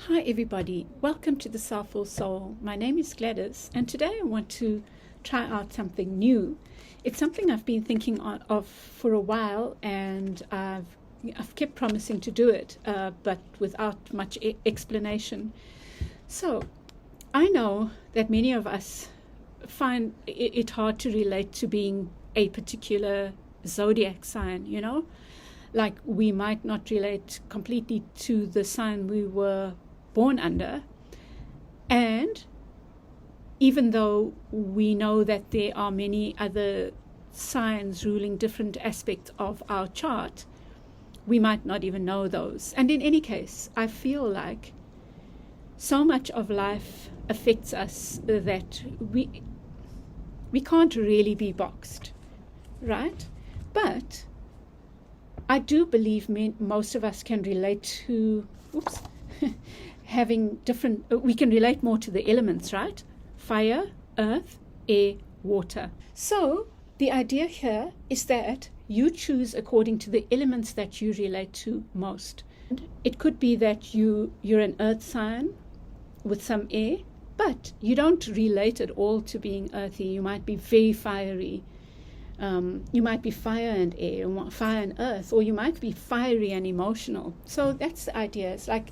Hi everybody, welcome to the Soulful Soul. My name is Gladys and today I want to try out something new. It's something I've been thinking of for a while and I've kept promising to do it, but without much explanation. So I know that many of us find it hard to relate to being a particular zodiac sign, you know? Like we might not relate completely to the sign we were born under, and even though we know that there are many other signs ruling different aspects of our chart, we might not even know those. And in any case, I feel like so much of life affects us that we can't really be boxed, right? But I do believe most of us can relate to having different, we can relate more to the elements, right? Fire, earth, air, water. So the idea here is that you choose according to the elements that you relate to most. It could be that you're an earth sign with some air, but you don't relate at all to being earthy. You might be very fiery. You might be fire and air, fire and earth, or you might be fiery and emotional. So that's the idea. It's like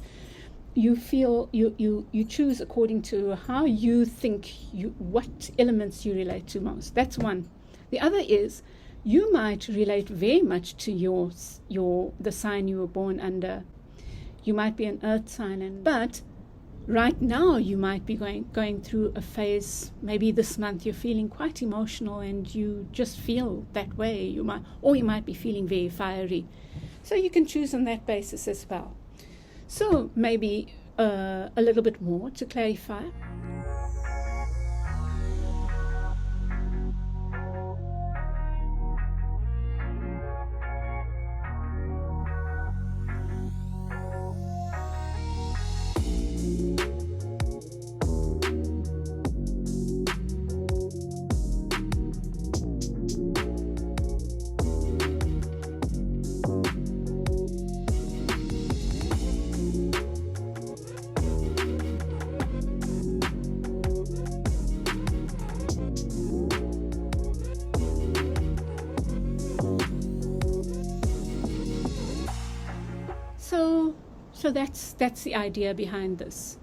you feel you choose according to how you think what elements you relate to most. That's one. The other is you might relate very much to the sign you were born under. You might be an earth sign, but right now you might be going through a phase. Maybe this month you're feeling quite emotional and you just feel that way. You might be feeling very fiery. So you can choose on that basis as well. So maybe a little bit more to clarify. So that's the idea behind this.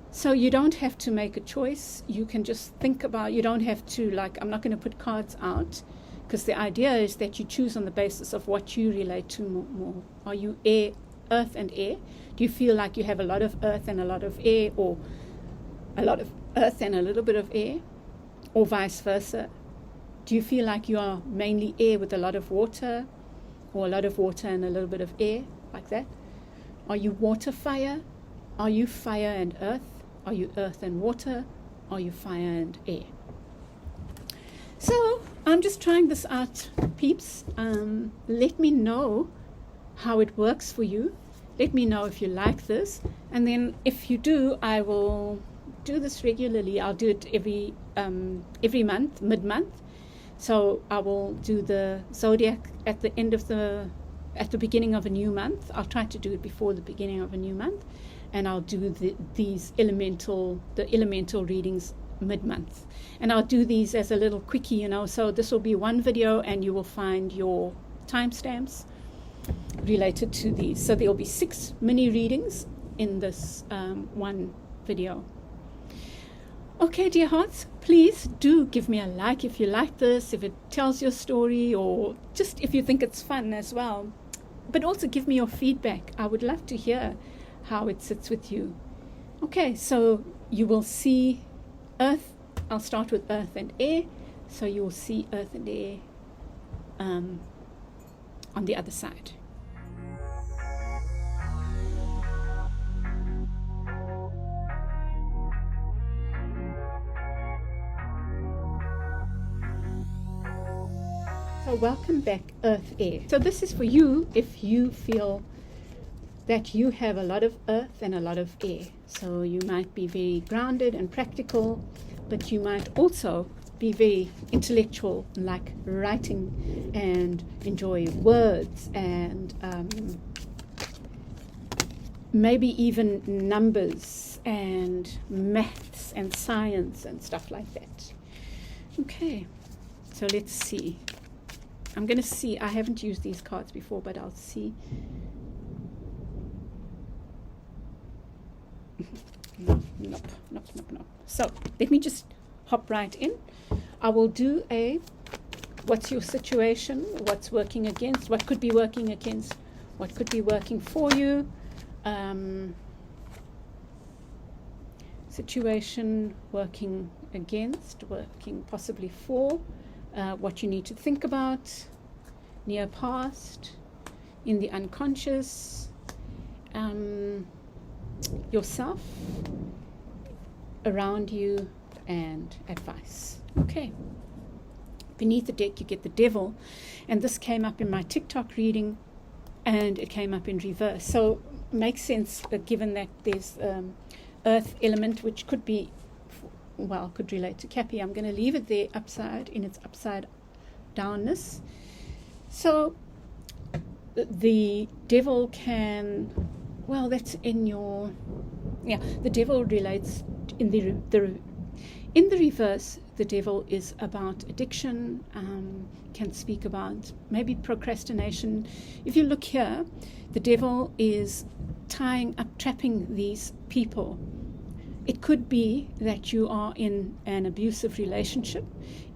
So you don't have to make a choice. You can just think about, you don't have to, I'm not going to put cards out, because the idea is that you choose on the basis of what you relate to more. Are you earth and air? Do you feel like you have a lot of earth and a lot of air, or a lot of earth and a little bit of air, or vice versa? Do you feel like you are mainly air with a lot of water, or a lot of water and a little bit of air, like that? Are you water fire? Are you fire and earth? Are you earth and water? Are you fire and air? So I'm just trying this out, peeps. Let me know how it works for you. Let me know if you like this. And then if you do, I will do this regularly. I'll do it every month, mid-month. So I will do the zodiac at the beginning of a new month. I'll try to do it before the beginning of a new month, and I'll do these elemental readings mid-month, and I'll do these as a little quickie, you know. So this will be one video, and you will find your timestamps related to these. So there will be 6 mini readings in this one video. Okay, dear hearts, please do give me a like if you like this, if it tells your story, or just if you think it's fun as well. But also give me your feedback. I would love to hear how it sits with you. Okay, so you will see earth. I'll start with earth and air. So you will see earth and air on the other side. So welcome back, Earth Air. So this is for you if you feel that you have a lot of earth and a lot of air. So you might be very grounded and practical, but you might also be very intellectual, like writing and enjoy words and maybe even numbers and maths and science and stuff like that. Okay, so let's see. I'm going to see. I haven't used these cards before, but I'll see. Nope. So let me just hop right in. I will do a what's your situation, what's working against, what could be working against, what could be working for you. Situation working against, working possibly for, what you need to think about, near past, in the unconscious, yourself, around you, and advice. Okay. Beneath the deck, you get the devil, and this came up in my TikTok reading, and it came up in reverse. So makes sense, given that there's earth element, which could be, well, could relate to Cappy. I'm going to leave it there upside, in its upside downness. So the devil can, well, that's in your, yeah, the devil relates in in the reverse. The devil is about addiction, can speak about maybe procrastination. If you look here, the devil is tying up, trapping these people. It could be that you are in an abusive relationship.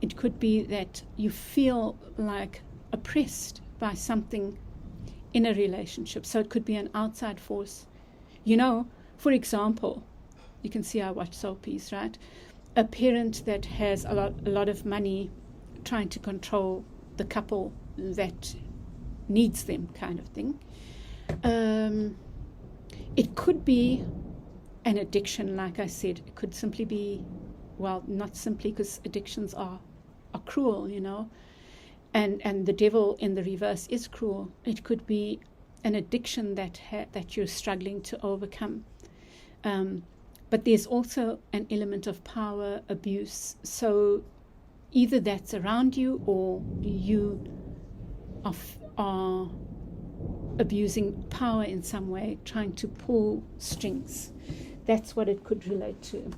It could be that you feel like oppressed by something in a relationship. So it could be an outside force. You know, for example, you can see I watch soapies, right? A parent that has a lot of money trying to control the couple that needs them, kind of thing. It could be an addiction, like I said. It could simply be, well, not simply, because addictions are cruel, you know, and the devil in the reverse is cruel. It could be an addiction that you're struggling to overcome. But there's also an element of power abuse. So either that's around you, or you are abusing power in some way, trying to pull strings. That's what it could relate to.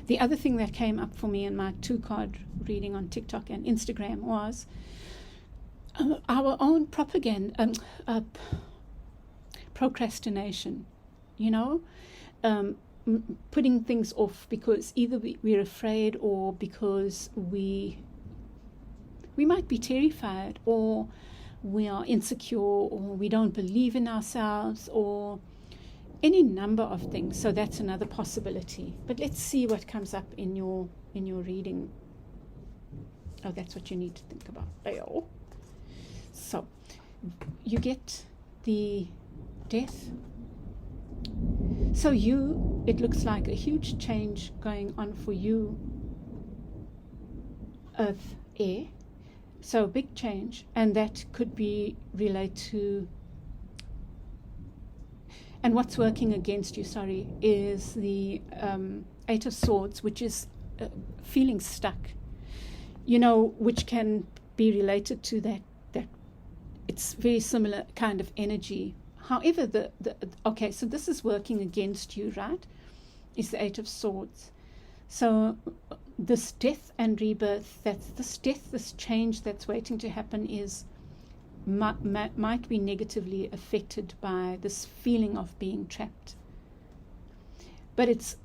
The other thing that came up for me in my 2-card reading on TikTok and Instagram was our own procrastination, you know, putting things off because either we're afraid, or because we might be terrified, or we are insecure, or we don't believe in ourselves, or any number of things. So that's another possibility. But let's see what comes up in your reading. Oh, that's what you need to think about. So you get the Death. So it looks like a huge change going on for you, Earth, Air. So a big change, and that could be related to, and what's working against you, is the 8 of Swords, which is feeling stuck, you know, which can be related to that it's very similar kind of energy. However, okay, so this is working against you, right? Is the 8 of Swords. So this death and rebirth, this change that's waiting to happen might be negatively affected by this feeling of being trapped. But it's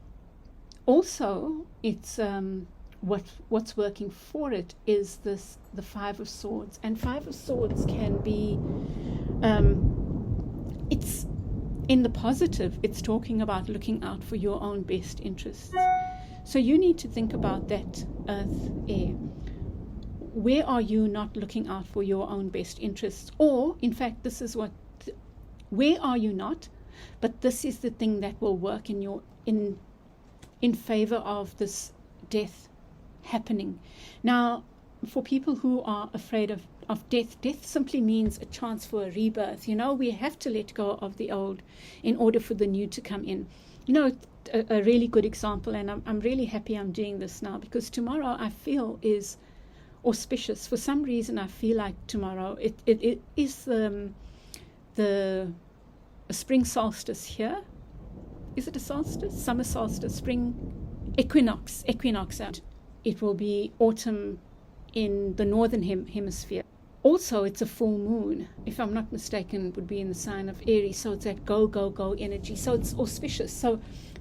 also, what's working for it is the 5 of Swords. And 5 of Swords can be, it's in the positive, it's talking about looking out for your own best interests. So you need to think about that, Earth, Air. Where are you not looking out for your own best interests? Or, in fact, where are you not? But this is the thing that will work in favor of this death happening. Now, for people who are afraid of death simply means a chance for a rebirth. You know, we have to let go of the old in order for the new to come in. You know, a really good example, and I'm really happy I'm doing this now, because tomorrow I feel is auspicious. For some reason I feel like tomorrow it is the a spring solstice here. Is it a solstice? Summer solstice, spring equinox out. It will be autumn in the northern hemisphere. Also, it's a full moon. If I'm not mistaken, it would be in the sign of Aries. So it's that go, go, go energy. So it's auspicious.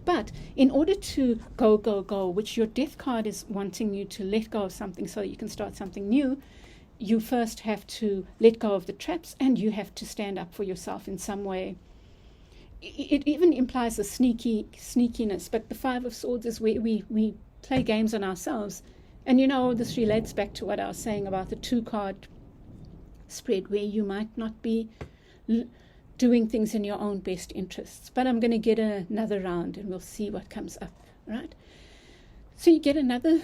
But in order to go, go, go, which your death card is wanting you to let go of something so that you can start something new, you first have to let go of the traps, and you have to stand up for yourself in some way. It even implies a sneakiness, but the Five of Swords is where we play games on ourselves. And this relates back to what I was saying about the 2-card spread, where you might not be doing things in your own best interests. But I'm going to get another round and we'll see what comes up, right? So you get another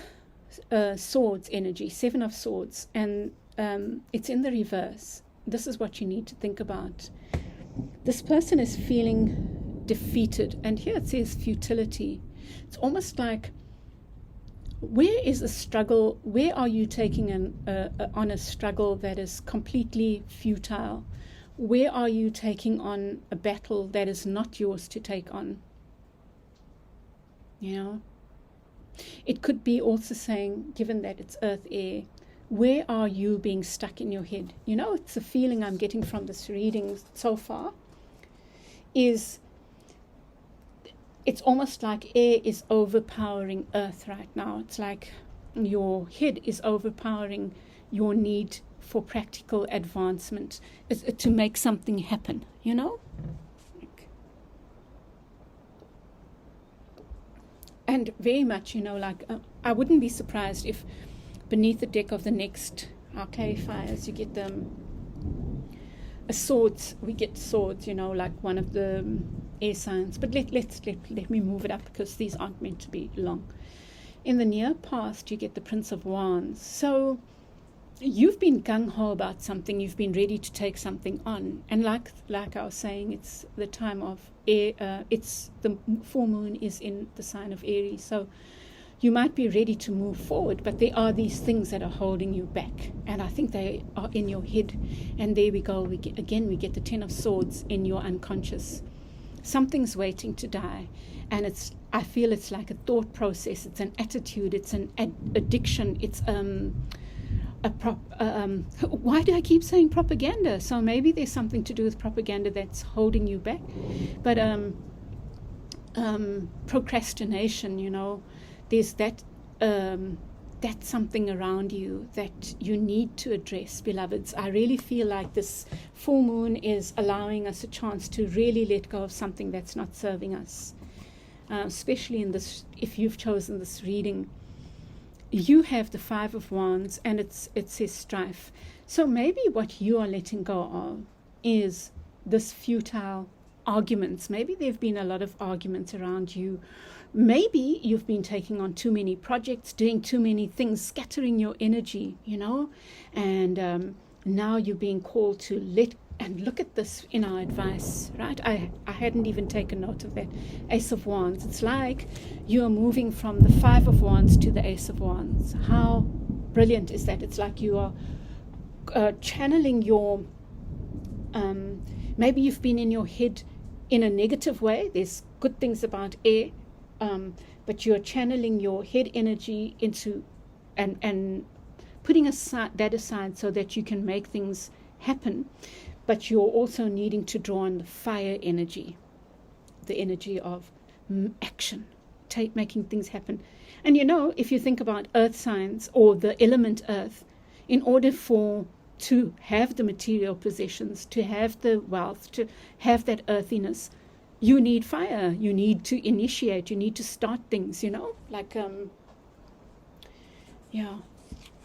swords energy, 7 of Swords, and it's in the reverse. This is what you need to think about. This person is feeling defeated, and here it says futility. It's almost like, where is the struggle? Where are you taking on a struggle that is completely futile? Where are you taking on a battle that is not yours to take on? It could be also saying, given that it's earth air, where are you being stuck in your head? It's a feeling I'm getting from this reading so far, is it's almost like air is overpowering earth right now. It's like your head is overpowering your need for practical advancement, to make something happen, And very much, I wouldn't be surprised if beneath the deck of the next, our clarifiers, you get swords. We get swords, like one of the air signs. But let me move it up, because these aren't meant to be long. In the near past, you get the Prince of Wands. So you've been gung-ho about something. You've been ready to take something on. And like I was saying, it's the time of air. It's the full moon is in the sign of Aries. So you might be ready to move forward, but there are these things that are holding you back. And I think they are in your head. And there we go. We get the 10 of Swords in your unconscious. Something's waiting to die. And I feel it's like a thought process. It's an attitude. It's an addiction. It's why do I keep saying propaganda? So maybe there's something to do with propaganda that's holding you back. But procrastination, there's that's something around you that you need to address, beloveds. I really feel like this full moon is allowing us a chance to really let go of something that's not serving us, especially in this. If you've chosen this reading, you have the 5 of Wands, and it says strife. So maybe what you are letting go of is this futile arguments. Maybe there have been a lot of arguments around you. Maybe you've been taking on too many projects, doing too many things, scattering your energy, and now you're being called to look at this in our advice, right? I hadn't even taken note of that. Ace of Wands. It's like you are moving from the 5 of Wands to the Ace of Wands. How brilliant is that? It's like you are channeling your, maybe you've been in your head in a negative way. There's good things about air, but you're channeling your head energy into and putting that aside so that you can make things happen. But you're also needing to draw on the fire energy, the energy of action, making things happen. And if you think about earth signs or the element earth, in order to have the material possessions, to have the wealth, to have that earthiness, you need fire. You need to initiate. You need to start things, yeah.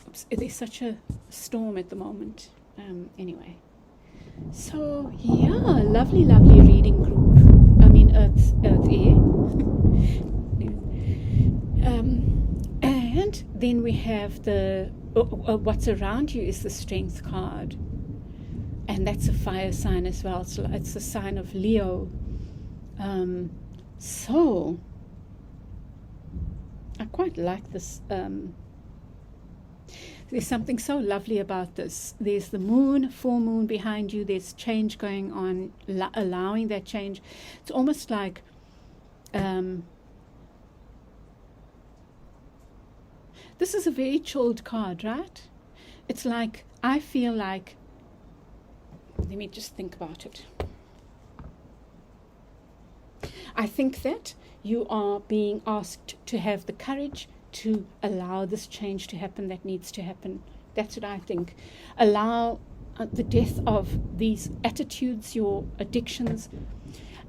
Oops, there's such a storm at the moment. Anyway. So, yeah, lovely reading group. I mean, Earth Air. And then we have what's around you is the Strength card. And that's a fire sign as well. So it's a sign of Leo. So, I quite like this. There's something so lovely about this. There's the moon, full moon behind you. There's change going on, allowing that change. It's almost like this is a very chilled card, right? It's like, I feel like, let me just think about it. I think that you are being asked to have the courage to allow this change to happen that needs to happen. That's what I think. Allow the death of these attitudes, your addictions.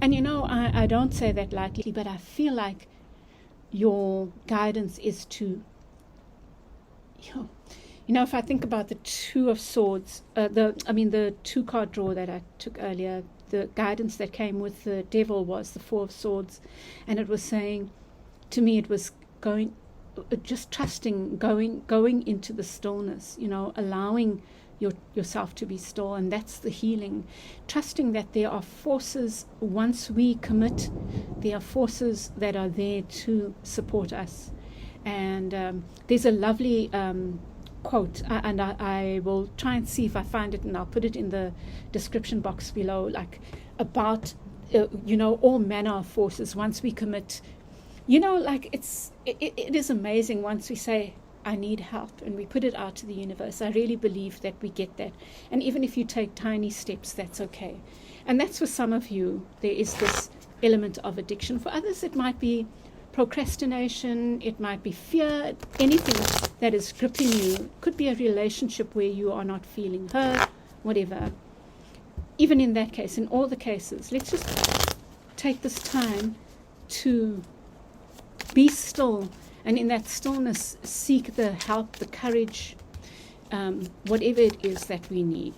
And I don't say that lightly, but I feel like your guidance is to, if I think about the Two of Swords, the 2-card draw that I took earlier, the guidance that came with the Devil was the 4 of Swords, and it was saying, to me, it was just trusting, going into the stillness, allowing yourself to be still, and that's the healing. Trusting that there are forces, once we commit, there are forces that are there to support us. And there's a lovely quote, and I will try and see if I find it, and I'll put it in the description box below, like about all manner of forces once we commit. Like it is amazing once we say, I need help, and we put it out to the universe. I really believe that we get that. And even if you take tiny steps, that's okay. And that's for some of you, there is this element of addiction. For others, it might be procrastination, it might be fear, anything that is gripping you. It could be a relationship where you are not feeling heard, whatever. Even in that case, in all the cases, let's just take this time to be still, and in that stillness seek the help, the courage, whatever it is that we need.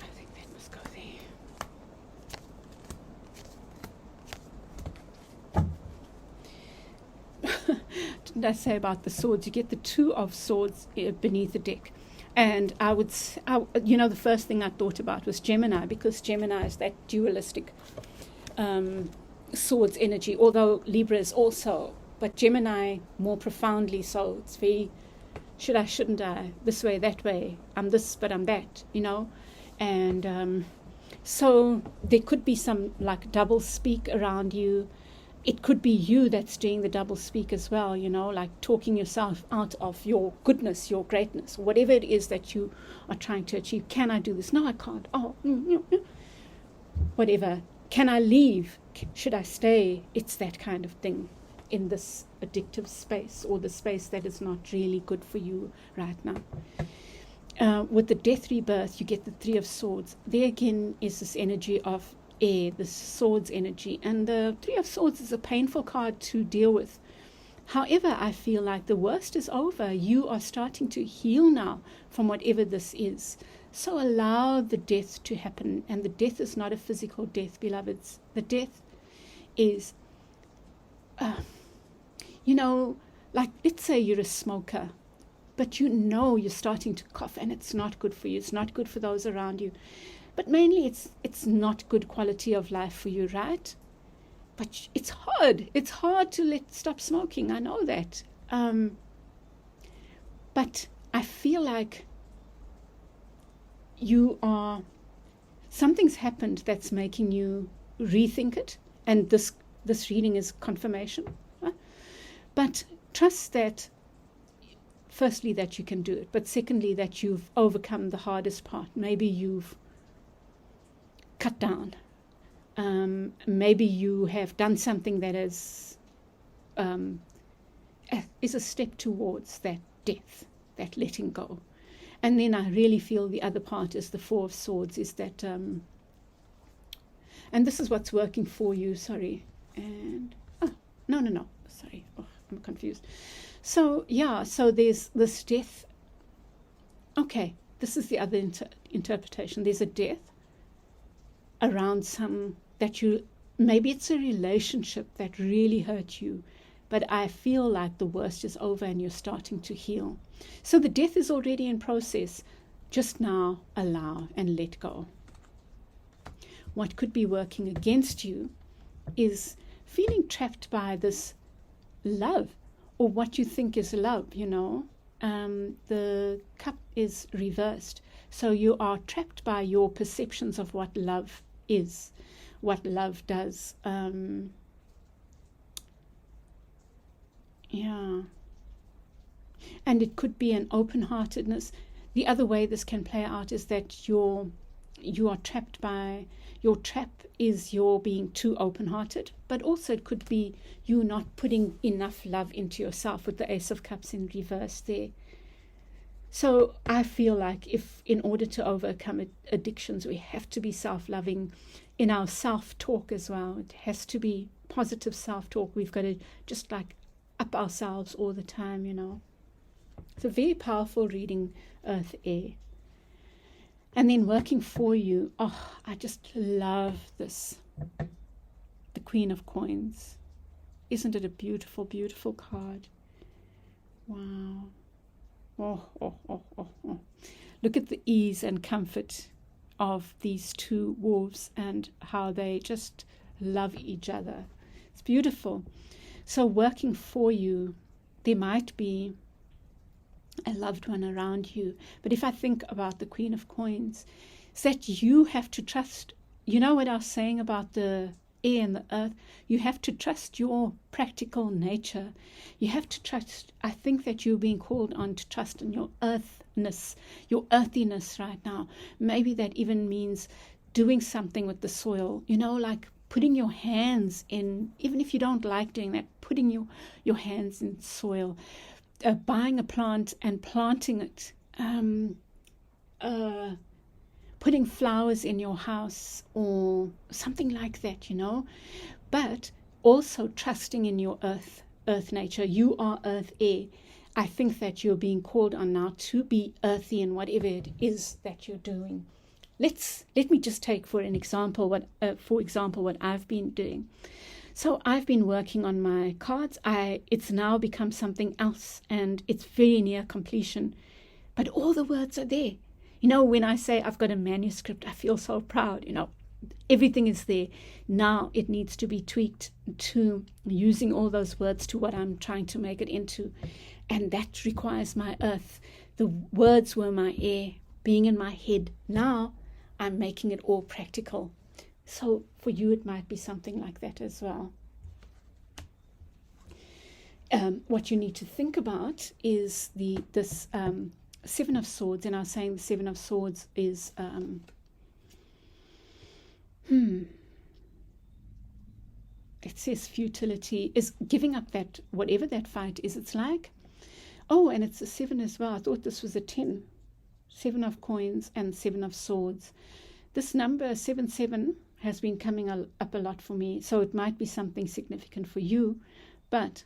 I think that must go there. Didn't I say about the swords? You get the 2 of Swords beneath the deck. And the first thing I thought about was Gemini, because Gemini is that dualistic swords energy, although Libra is also, but Gemini more profoundly so. It's very, should I, shouldn't I, this way, that way, I'm this, but I'm that, And so there could be some like double speak around you. It could be you that's doing the double speak as well, like talking yourself out of your goodness, your greatness, whatever it is that you are trying to achieve. Can I do this? No, I can't. Oh, whatever. Can I leave? Should I stay? It's that kind of thing in this addictive space, or the space that is not really good for you right now. With the Death Rebirth, you get the 3 of Swords. There again is this energy of air, the swords energy, and the 3 of Swords is a painful card to deal with. However, I feel like the worst is over. You are starting to heal now from whatever this is. So allow the death to happen. And the death is not a physical death, beloveds. The death is, like, let's say you're a smoker, but you're starting to cough, and it's not good for you. It's not good for those around you. But mainly it's not good quality of life for you, right? But it's hard. It's hard to stop smoking. I know that. But I feel like something's happened that's making you rethink it. And this reading is confirmation. Right? But trust that, firstly, that you can do it. But secondly, that you've overcome the hardest part. Maybe you've cut down. Maybe you have done something that is a step towards that death, that letting go. And then I really feel the other part is the 4 of Swords, is that, and this is what's working for you, sorry. And, no, sorry, I'm confused. So, so there's this death. Okay, this is the other interpretation. There's a death around maybe it's a relationship that really hurt you, but I feel like the worst is over and you're starting to heal. So the death is already in process. Just now allow and let go. What could be working against you is feeling trapped by this love, or what you think is love, the cup is reversed. So you are trapped by your perceptions of what love is, what love does. And it could be an open-heartedness. The other way this can play out is that you are trapped by, your trap is your being too open-hearted, but also it could be you not putting enough love into yourself, with the Ace of Cups in reverse there. So I feel like if in order to overcome addictions, we have to be self-loving in our self-talk as well. It has to be positive self-talk. We've got to just like up ourselves all the time, It's a very powerful reading, Earth Air. And then working for you, I just love this. The Queen of Coins. Isn't it a beautiful, beautiful card? Wow. Look at the ease and comfort of these two wolves and how they just love each other. It's beautiful. So working for you, there might be a loved one around you. But if I think about the Queen of Coins, it's that you have to trust. You know what I was saying about the air and the earth? You have to trust your practical nature. You have to trust. I think that you're being called on to trust in your earthness, your earthiness right now. Maybe that even means doing something with the soil, like putting your hands in, even if you don't like doing that, putting your hands in soil. Buying a plant and planting it, putting flowers in your house or something like that, but also trusting in your earth nature. You are earth air. I think that you're being called on now to be earthy in whatever it is that you're doing. Let me just take for example what I've been doing. So I've been working on my cards. It's now become something else, and it's very near completion. But all the words are there. When I say I've got a manuscript, I feel so proud. Everything is there. Now it needs to be tweaked to using all those words to what I'm trying to make it into. And that requires my earth. The words were my air, being in my head. Now I'm making it all practical. So for you, it might be something like that as well. What you need to think about is this Seven of Swords. And I was saying the Seven of Swords is, it says futility, is giving up that, whatever that fight is, it's like. Oh, and it's a 7 as well. I thought this was a 10. 7 of Coins and 7 of Swords. This number 77 has been coming up a lot for me, so it might be something significant for you, but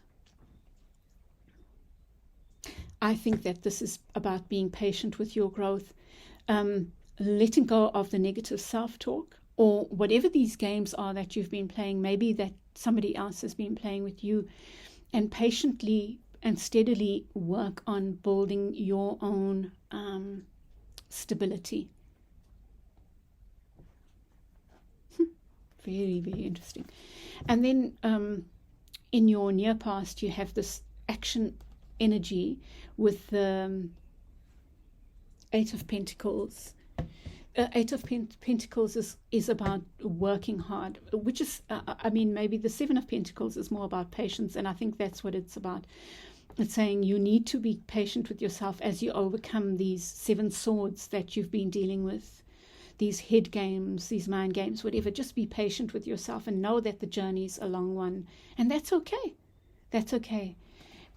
I think that this is about being patient with your growth, letting go of the negative self-talk, or whatever these games are that you've been playing, maybe that somebody else has been playing with you, and patiently and steadily work on building your own stability. Very, very interesting. And then in your near past, you have this action energy with the Eight of Pentacles. Eight of Pentacles is about working hard, which is, maybe the Seven of Pentacles is more about patience, and I think that's what it's about. It's saying you need to be patient with yourself as you overcome these 7 swords that you've been dealing with. These head games, these mind games, whatever. Just be patient with yourself and know that the journey's a long one. And that's okay. That's okay.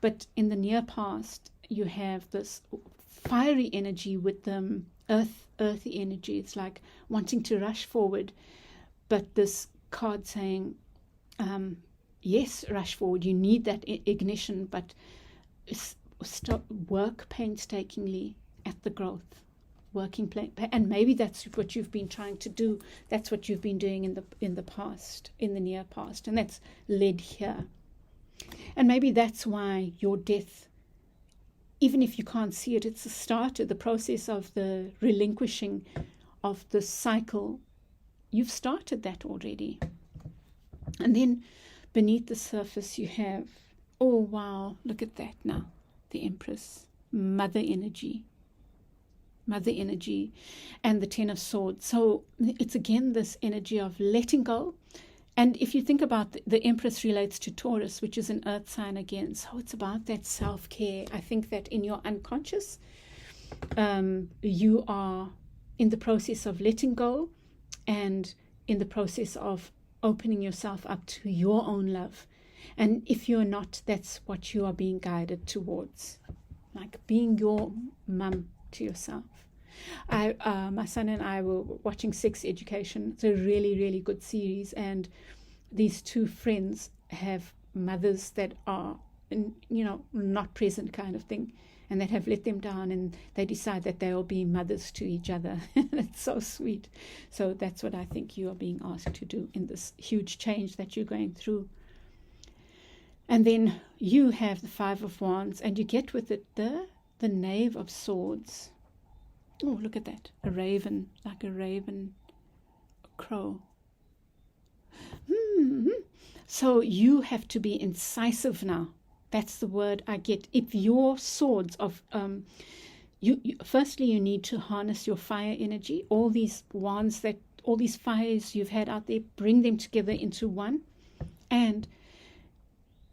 But in the near past, you have this fiery energy with the earthy energy. It's like wanting to rush forward. But this card saying, yes, rush forward. You need that ignition, but work painstakingly at the growth. And maybe that's what you've been trying to do. That's what you've been doing in the past, in the near past, and that's led here. And maybe that's why your death even if you can't see it, it's the start of the process of the relinquishing of the cycle. You've started that already. And then beneath the surface you have, oh wow, look at that now, the Empress, mother energy, and the Ten of Swords. So it's again this energy of letting go. And if you think about the Empress relates to Taurus, which is an earth sign again. So it's about that self-care. I think that in your unconscious, you are in the process of letting go and in the process of opening yourself up to your own love. And if you're not, that's what you are being guided towards, like being your mum to yourself. My son and I were watching Sex Education. It's a really, really good series, and these two friends have mothers that are, not present kind of thing, and that have let them down, and they decide that they will be mothers to each other. It's so sweet. So that's what I think you are being asked to do in this huge change that you're going through. And then you have the Five of Wands, and you get with it the Knave of Swords. Oh, look at that. A raven, like a raven, a crow. So you have to be incisive now. That's the word I get. If your swords of, firstly, you need to harness your fire energy. All these wands, all these fires you've had out there, bring them together into one. And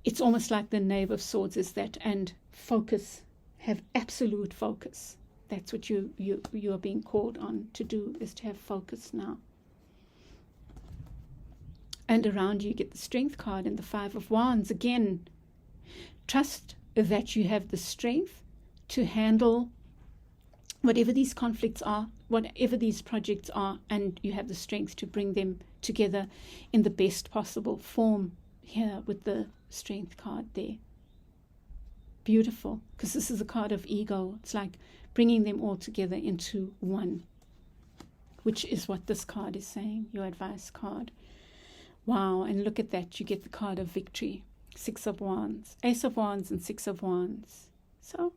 it's almost like the Knave of Swords is that. And focus, have absolute focus. That's what you are being called on to do, is to have focus now. And around you get the Strength card and the Five of Wands. Again, trust that you have the strength to handle whatever these conflicts are, whatever these projects are, and you have the strength to bring them together in the best possible form here with the Strength card there. Beautiful, because this is a card of ego. It's like bringing them all together into one, which is what this card is saying, your advice card. Wow, and look at that. You get the card of victory. Six of Wands, Ace of Wands and Six of Wands. So,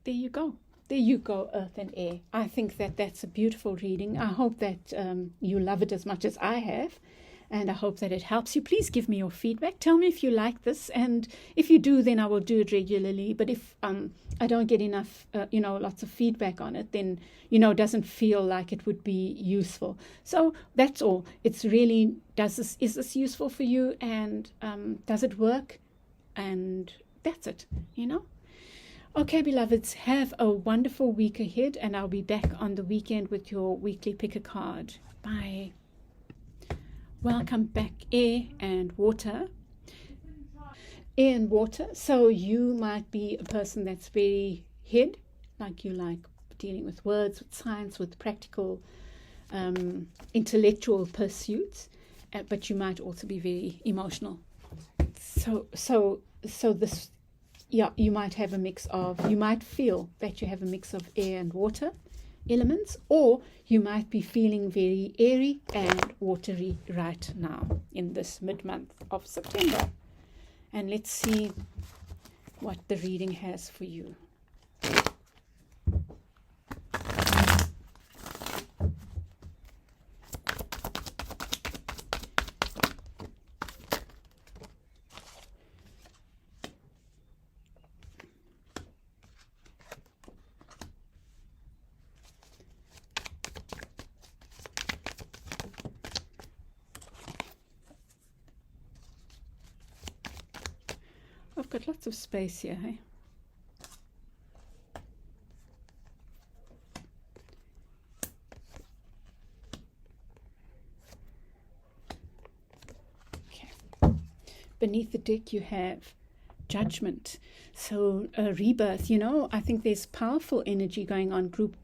there you go. There you go, Earth and Air. I think that that's a beautiful reading. I hope that you love it as much as I have. And I hope that it helps you. Please give me your feedback. Tell me if you like this. And if you do, then I will do it regularly. But if I don't get enough, lots of feedback on it, then, it doesn't feel like it would be useful. So that's all. It's really, is this useful for you? And does it work? And that's it, Okay, beloveds, have a wonderful week ahead. And I'll be back on the weekend with your weekly pick a card. Bye. Welcome back, air and water. Air and water. So you might be a person that's very head, like you like dealing with words, with science, with practical, intellectual pursuits, but you might also be very emotional. So this, you might have a mix of, you might feel that you have a mix of air and water elements, or you might be feeling very airy and watery right now in this mid-month of September. And let's see what the reading has for you. I've got lots of space here, hey? Okay. Beneath the deck you have Judgment. So rebirth, I think there's powerful energy going on. Group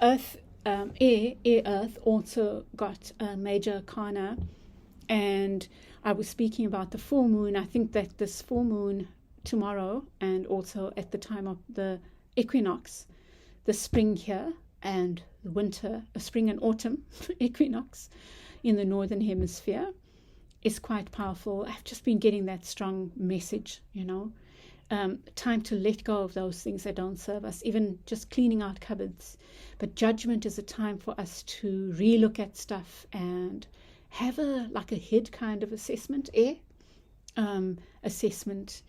Earth, air Earth also got a major arcana. And I was speaking about the full moon. I think that this full moon tomorrow, and also at the time of the equinox, the spring here and the winter, spring and autumn equinox in the northern hemisphere, is quite powerful. I've just been getting that strong message, time to let go of those things that don't serve us, even just cleaning out cupboards. But judgment is a time for us to relook at stuff and have a head kind of assessment, assessment,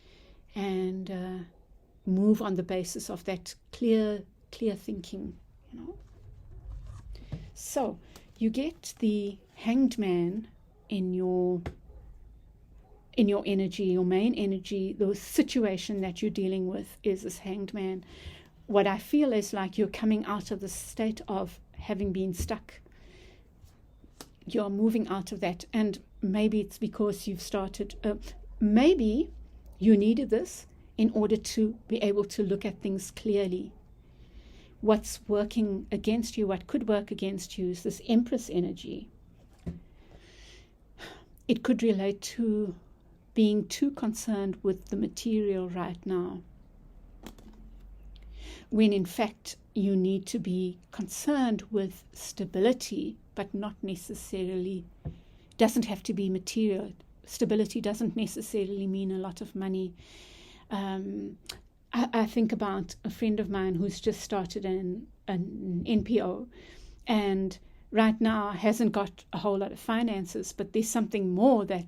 and move on the basis of that clear thinking, you know. So you get the Hanged Man in your energy, your main energy. The situation that you're dealing with is this Hanged Man. What I feel is like you're coming out of the state of having been stuck. You're moving out of that, and maybe it's because you've started, maybe you needed this in order to be able to look at things clearly. What's working against you, what could work against you, is this Empress energy. It could relate to being too concerned with the material right now, when in fact you need to be concerned with stability, but not necessarily, doesn't have to be material. Stability doesn't necessarily mean a lot of money. I think about a friend of mine who's just started an NPO, and right now hasn't got a whole lot of finances, but there's something more that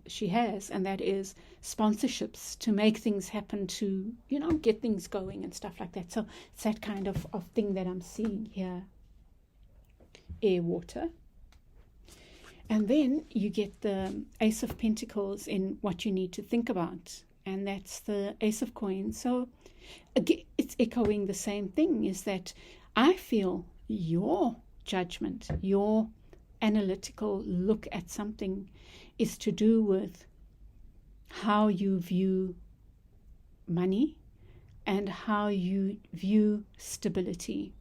she has, and that is sponsorships to make things happen, to, you know, get things going and stuff like that. So it's that kind of thing that I'm seeing here. Air, water. And then you get the Ace of Pentacles in what you need to think about, and that's the Ace of Coins. So again, it's echoing the same thing, is that I feel your judgment, your analytical look at something is to do with how you view money and how you view stability.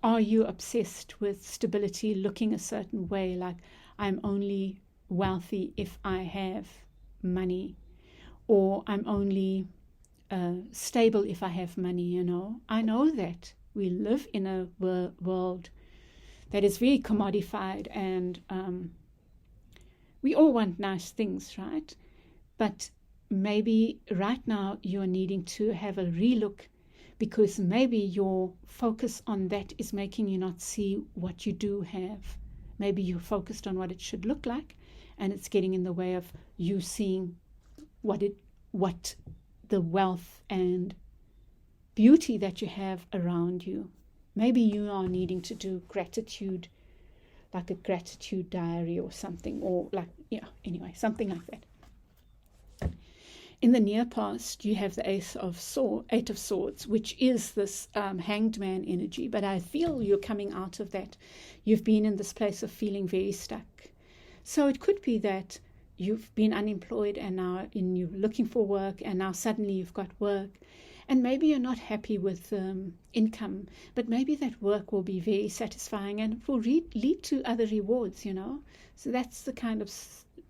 Are you obsessed with stability, looking a certain way, like I'm only wealthy if I have money, or I'm only stable if I have money, you know? I know that we live in a world that is very commodified, and we all want nice things, right? But maybe right now you're needing to have a relook, because maybe your focus on that is making you not see what you do have. Maybe you're focused on what it should look like, and it's getting in the way of you seeing what the wealth and beauty that you have around you. Maybe you are needing to do gratitude, like a gratitude diary or something, or anyway, something like that. In the near past, you have the Eight of Swords, which is this Hanged Man energy, but I feel you're coming out of that. You've been in this place of feeling very stuck. So it could be that you've been unemployed, and now you're looking for work, and now suddenly you've got work. And maybe you're not happy with income, but maybe that work will be very satisfying, and it will lead to other rewards, you know. So that's the kind of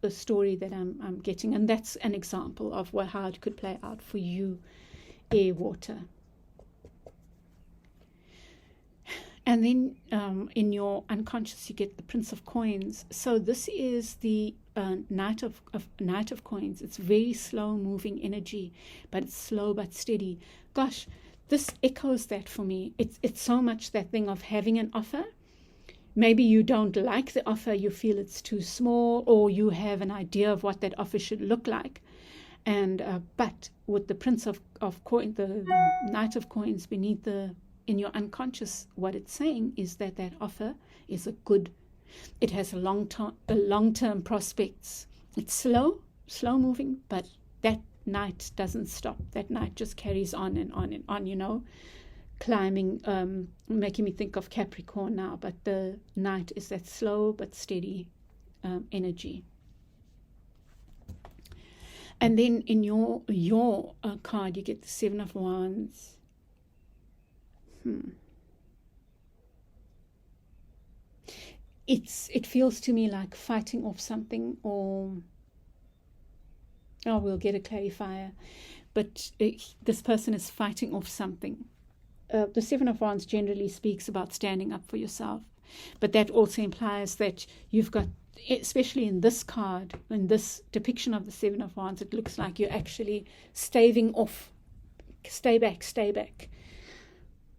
the story that I'm getting, and that's an example of how it could play out for you, air, water. And then in your unconscious, you get the Prince of Coins. So this is the Knight of Coins. It's very slow-moving energy, but it's slow but steady. Gosh, this echoes that for me. It's so much that thing of having an offer. Maybe you don't like the offer, you feel it's too small, or you have an idea of what that offer should look like. And but with the Prince of Coins, the Knight of Coins beneath in your unconscious, what it's saying is that offer is it has a long-term prospects. It's slow moving, but that Knight doesn't stop. That Knight just carries on and on and on, you know, climbing, making me think of Capricorn now, but the Knight is that slow but steady energy. And then in your card, you get the Seven of Wands. It feels to me like fighting off something, or we'll get a clarifier, but this person is fighting off something. The Seven of Wands generally speaks about standing up for yourself, but that also implies that you've got especially in this card, in this depiction of the Seven of Wands, it looks like you're actually staving off. Stay back, stay back.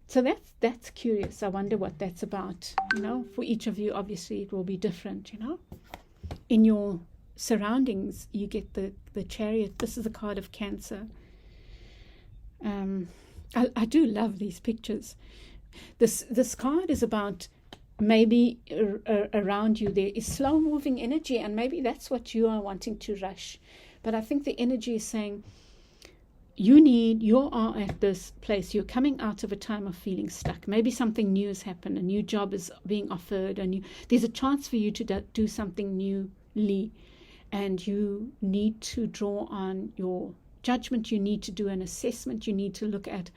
So that's curious. I wonder what that's about. For each of you, obviously, it will be different. In your surroundings, you get the Chariot. This is a card of Cancer. I do love these pictures. This card is about maybe around you there is slow moving energy, and maybe that's what you are wanting to rush. But I think the energy is saying you are at this place. You're coming out of a time of feeling stuck. Maybe something new has happened. A new job is being offered. There's a chance for you to do something newly, and you need to draw on your judgment. You need to do an assessment. You need to look at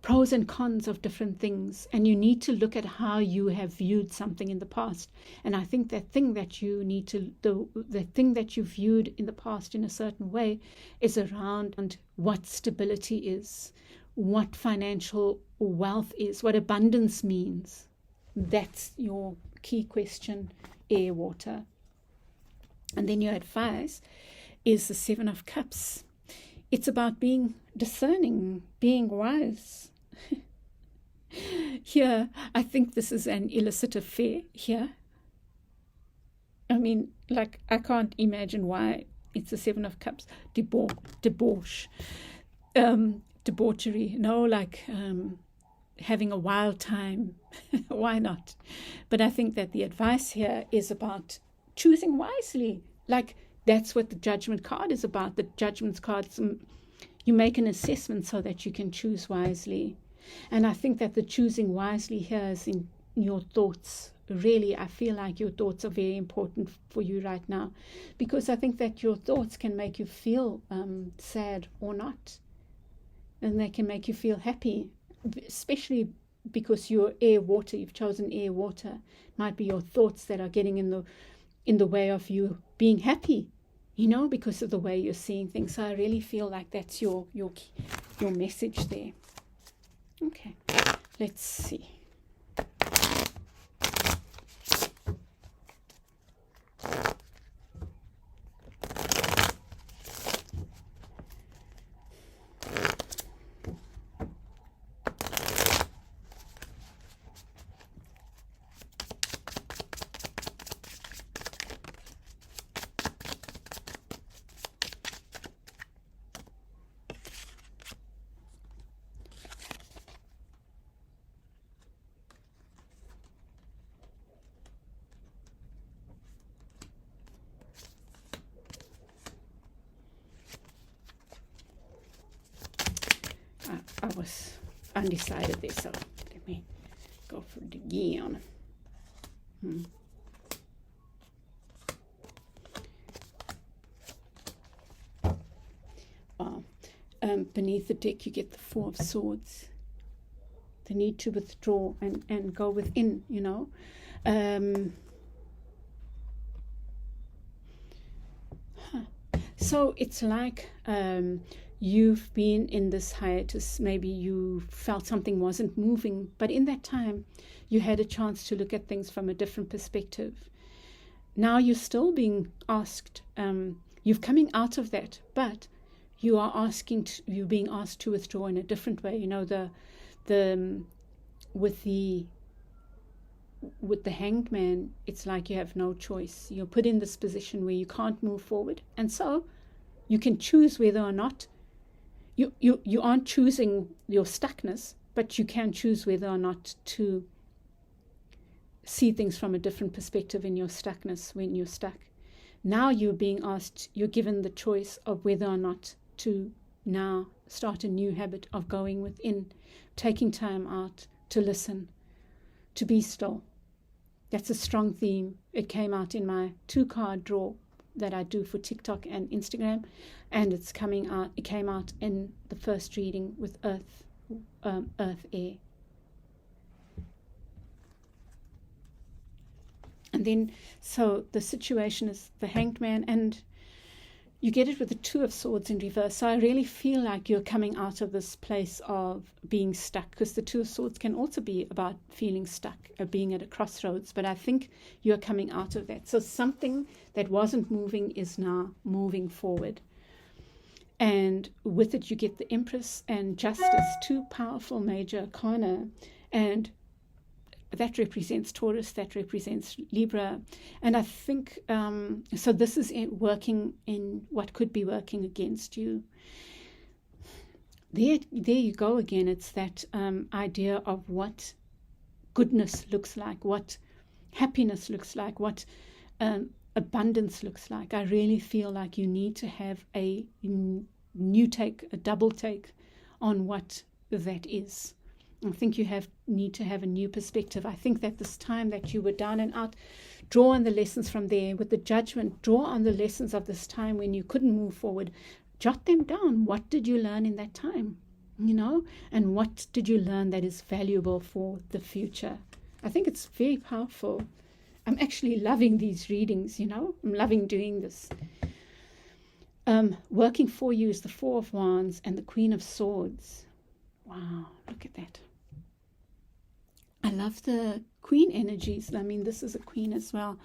pros and cons of different things, and you need to look at how you have viewed something in the past. And I think that thing that you need to the thing that you viewed in the past in a certain way is around what stability is, what financial wealth is, what abundance means. That's your key question, air, water. And then your advice is the Seven of Cups. It's about being discerning, being wise. Here, I think this is an illicit affair here. I mean, I can't imagine why it's the Seven of Cups. Debauchery. Having a wild time. Why not? But I think that the advice here is about choosing wisely. That's what the Judgment card is about. The Judgment card, you make an assessment so that you can choose wisely. And I think that the choosing wisely here is in your thoughts. Really, I feel like your thoughts are very important for you right now, because I think that your thoughts can make you feel sad or not. And they can make you feel happy, especially because you're air, water. You've chosen air, water. It might be your thoughts that are getting in the way of you being happy. Because of the way you're seeing things. So I really feel like that's your message there. Okay, let's see. I was undecided there, so let me go for it again. Wow. Beneath the deck, you get the Four of Swords. The need to withdraw and go within, So it's like you've been in this hiatus. Maybe you felt something wasn't moving, but in that time you had a chance to look at things from a different perspective. Now you're still being asked, you're coming out of that, but you're being asked to withdraw in a different way. With the Hanged Man, it's like you have no choice. You're put in this position where you can't move forward, and so you can choose whether or not you aren't choosing your stuckness, but you can choose whether or not to see things from a different perspective in your stuckness when you're stuck. Now you're being asked, you're given the choice of whether or not to now start a new habit of going within, taking time out to listen, to be still. That's a strong theme. It came out in my 2-card draw that I do for TikTok and Instagram, and it came out in the first reading with Earth Air. And then, so the situation is the Hanged Man, and You get it with the Two of Swords in reverse. So I really feel like you're coming out of this place of being stuck, because the Two of Swords can also be about feeling stuck or being at a crossroads. But I think you're coming out of that. So something that wasn't moving is now moving forward. And with it, you get the Empress and Justice, two powerful major arcana. And that represents Taurus, that represents Libra. And I think, so this is working in what could be working against you. There you go again. It's that idea of what goodness looks like, what happiness looks like, what abundance looks like. I really feel like you need to have a new take, a double take on what that is. I think you need to have a new perspective. I think that this time that you were down and out, draw on the lessons from there. With the Judgment, draw on the lessons of this time when you couldn't move forward. Jot them down. What did you learn in that time? And what did you learn that is valuable for the future? I think it's very powerful. I'm actually loving these readings, I'm loving doing this. Working for you is the Four of Wands and the Queen of Swords. Wow, look at that. I love the queen energies. I mean, this is a queen as well.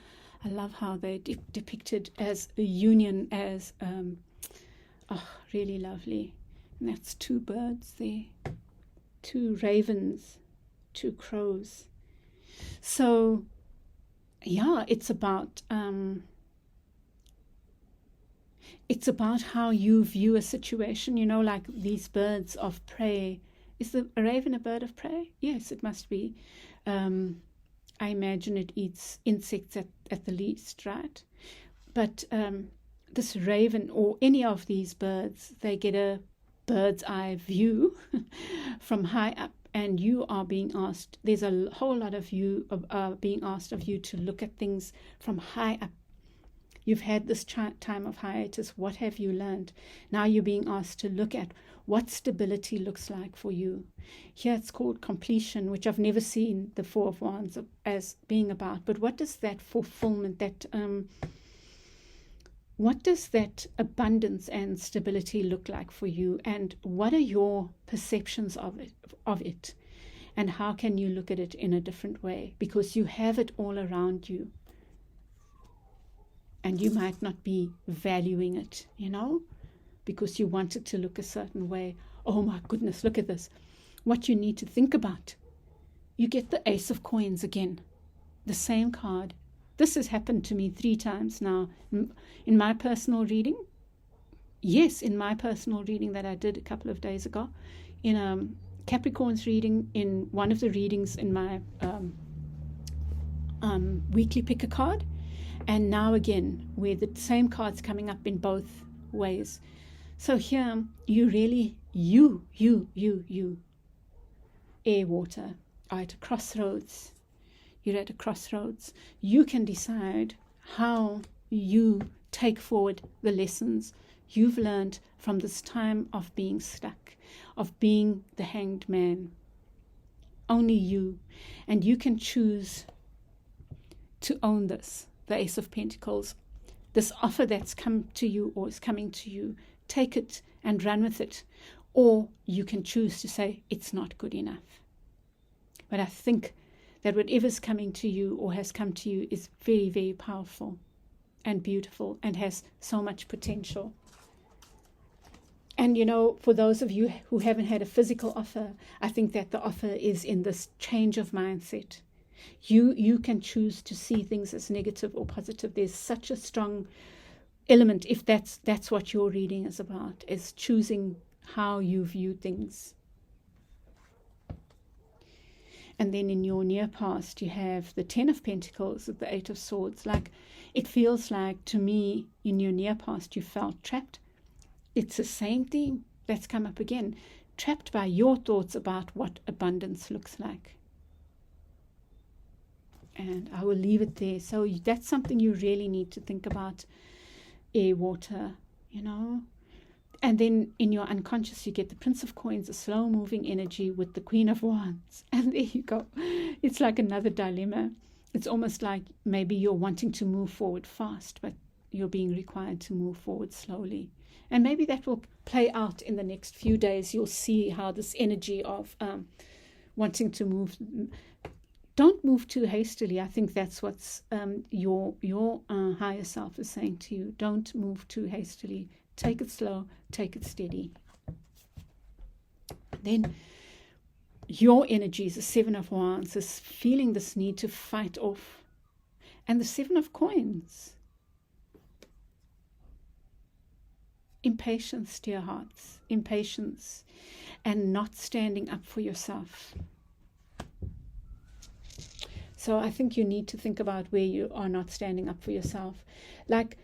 I love how they're depicted as a union, as, really lovely. And that's two birds there, two ravens, two crows. So, yeah, it's about how you view a situation, like these birds of prey. Is a raven a bird of prey? Yes, it must be. I imagine it eats insects at the least, right? But this raven or any of these birds, they get a bird's eye view from high up, and you are being asked, there's a whole lot of you being asked of you to look at things from high up. You've had this time of hiatus. What have you learned? Now you're being asked to look at what stability looks like for you. Here it's called completion, which I've never seen the Four of Wands as being about. But what does that fulfillment, what does that abundance and stability look like for you? And what are your perceptions of it? And how can you look at it in a different way? Because you have it all around you. And you might not be valuing it, because you want it to look a certain way. Oh my goodness, look at this. What you need to think about. You get the Ace of Coins again, the same card. This has happened to me 3 times now. In my personal reading, in my personal reading that I did a couple of days ago, in a Capricorn's reading, in one of the readings in my weekly picker card, and now again, where the same card's coming up in both ways. So here, you really, you, air, water, are at a crossroads. You're at a crossroads. You can decide how you take forward the lessons you've learned from this time of being stuck, of being the hanged man. Only you. And you can choose to own this. The Ace of Pentacles, this offer that's come to you or is coming to you, take it and run with it. Or you can choose to say, it's not good enough. But I think that whatever's coming to you or has come to you is very, very powerful and beautiful and has so much potential. And, for those of you who haven't had a physical offer, I think that the offer is in this change of mindset. You can choose to see things as negative or positive. There's such a strong element, if that's what your reading is about, is choosing how you view things. And then in your near past, you have the 10 of Pentacles with the 8 of Swords. Like, it feels like, to me, in your near past, you felt trapped. It's the same theme that's come up again. Trapped by your thoughts about what abundance looks like. And I will leave it there. So that's something you really need to think about. Air, water, And then in your unconscious, you get the Prince of Coins, a slow-moving energy with the Queen of Wands. And there you go. It's like another dilemma. It's almost like maybe you're wanting to move forward fast, but you're being required to move forward slowly. And maybe that will play out in the next few days. You'll see how this energy of wanting to move, don't move too hastily. I think that's what's your higher self is saying to you. Don't move too hastily. Take it slow, take it steady. Then your energy is the Seven of Wands, is feeling this need to fight off. And the Seven of Coins. Impatience, dear hearts. Impatience. And not standing up for yourself. So I think you need to think about where you are not standing up for yourself. Like,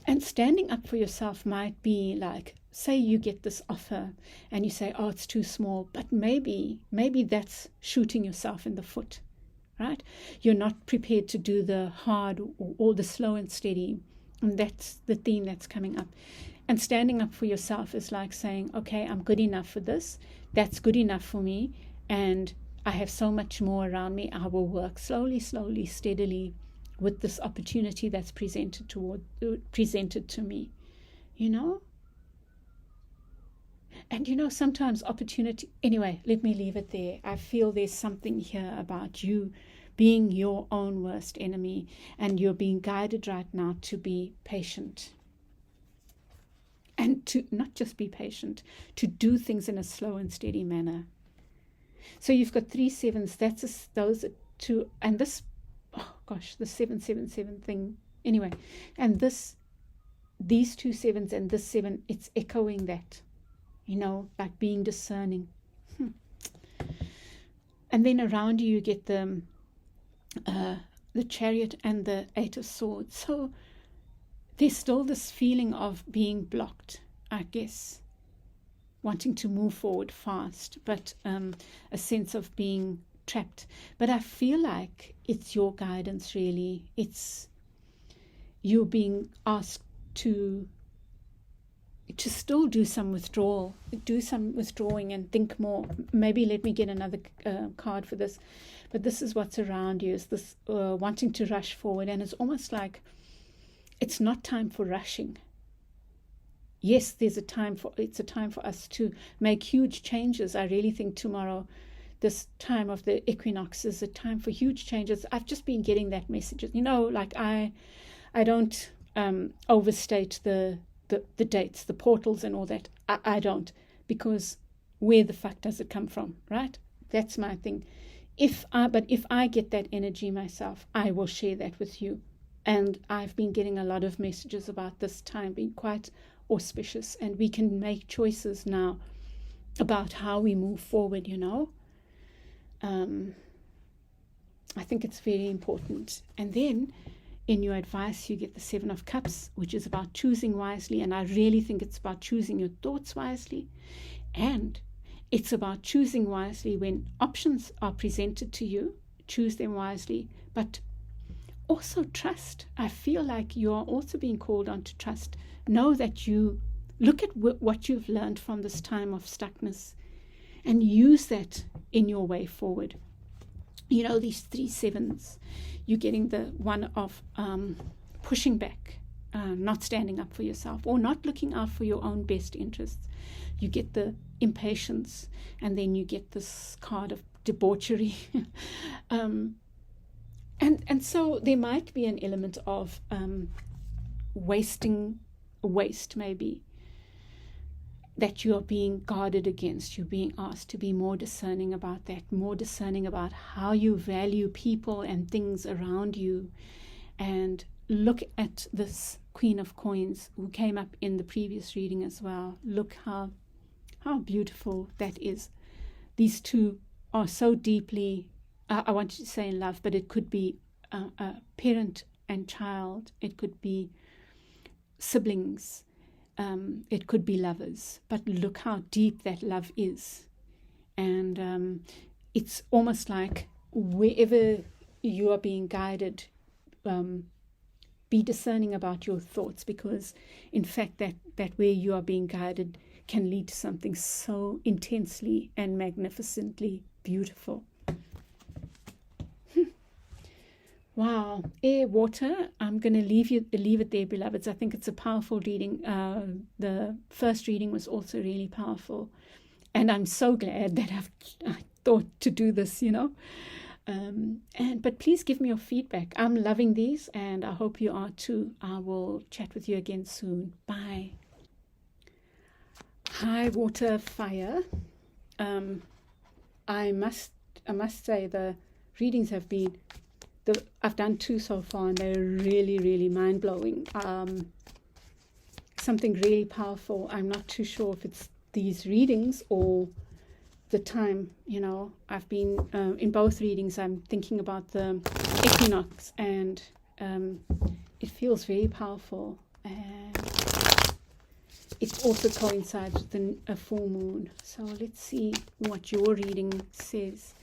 and standing up for yourself might be like, say you get this offer and you say, oh, it's too small, but maybe that's shooting yourself in the foot, right? You're not prepared to do the hard or the slow and steady. And that's the theme that's coming up. And standing up for yourself is like saying, okay, I'm good enough for this. That's good enough for me. And I have so much more around me. I will work slowly, steadily with this opportunity that's presented to me, you know? And you know, sometimes opportunity, anyway, let me leave it there. I feel there's something here about you being your own worst enemy, and you're being guided right now to be patient. And to not just be patient, to do things in a slow and steady manner. So you've got 3 sevens, those are two, and this, oh gosh, the 777 thing. Anyway, and these 2 sevens and this 7, it's echoing that, you know, like being discerning. And then around you get the Chariot and the 8 of Swords. So there's still this feeling of being blocked, I guess, wanting to move forward fast, but a sense of being trapped. But I feel like it's your guidance, really. It's you being asked to still do some withdrawing and think more. Maybe let me get another card for this. But this is what's around you, is this wanting to rush forward. And it's almost like it's not time for rushing. Yes, it's a time for us to make huge changes. I really think tomorrow, this time of the equinox, is a time for huge changes. I've just been getting that message. You know, like I don't overstate the dates, the portals and all that. I don't, because where the fuck does it come from, right? That's my thing. But if I get that energy myself, I will share that with you. And I've been getting a lot of messages about this time being quite auspicious, and we can make choices now about how we move forward, you know. I think it's very important. And then in your advice, you get the 7 of Cups, which is about choosing wisely. And I really think it's about choosing your thoughts wisely. And it's about choosing wisely when options are presented to you. Choose them wisely. But also trust. I feel like you are also being called on to trust. Know that you look at what you've learned from this time of stuckness and use that in your way forward. You know, these 3 sevens, you're getting the one of pushing back, not standing up for yourself, or not looking out for your own best interests. You get the impatience, and then you get this card of debauchery. And so there might be an element of waste maybe, that you are being guarded against. You're being asked to be more discerning about that, more discerning about how you value people and things around you. And look at this Queen of Coins, who came up in the previous reading as well. Look how beautiful that is. These two are so deeply, I want to say in love, but it could be a parent and child. It could be siblings. It could be lovers. But look how deep that love is. And it's almost like wherever you are being guided, be discerning about your thoughts, because in fact that where you are being guided can lead to something so intensely and magnificently beautiful. Wow, air, water. I'm going to leave it there, beloveds. I think it's a powerful reading. The first reading was also really powerful, and I'm so glad that I thought to do this. But please give me your feedback. I'm loving these, and I hope you are too. I will chat with you again soon. Bye. Hi, water, fire. I must say the readings have been. I've done 2 so far, and they're really, really mind-blowing. Something really powerful. I'm not too sure if it's these readings or the time. I've been in both readings. I'm thinking about the equinox, and it feels very powerful. And it also coincides with a full moon. So let's see what your reading says.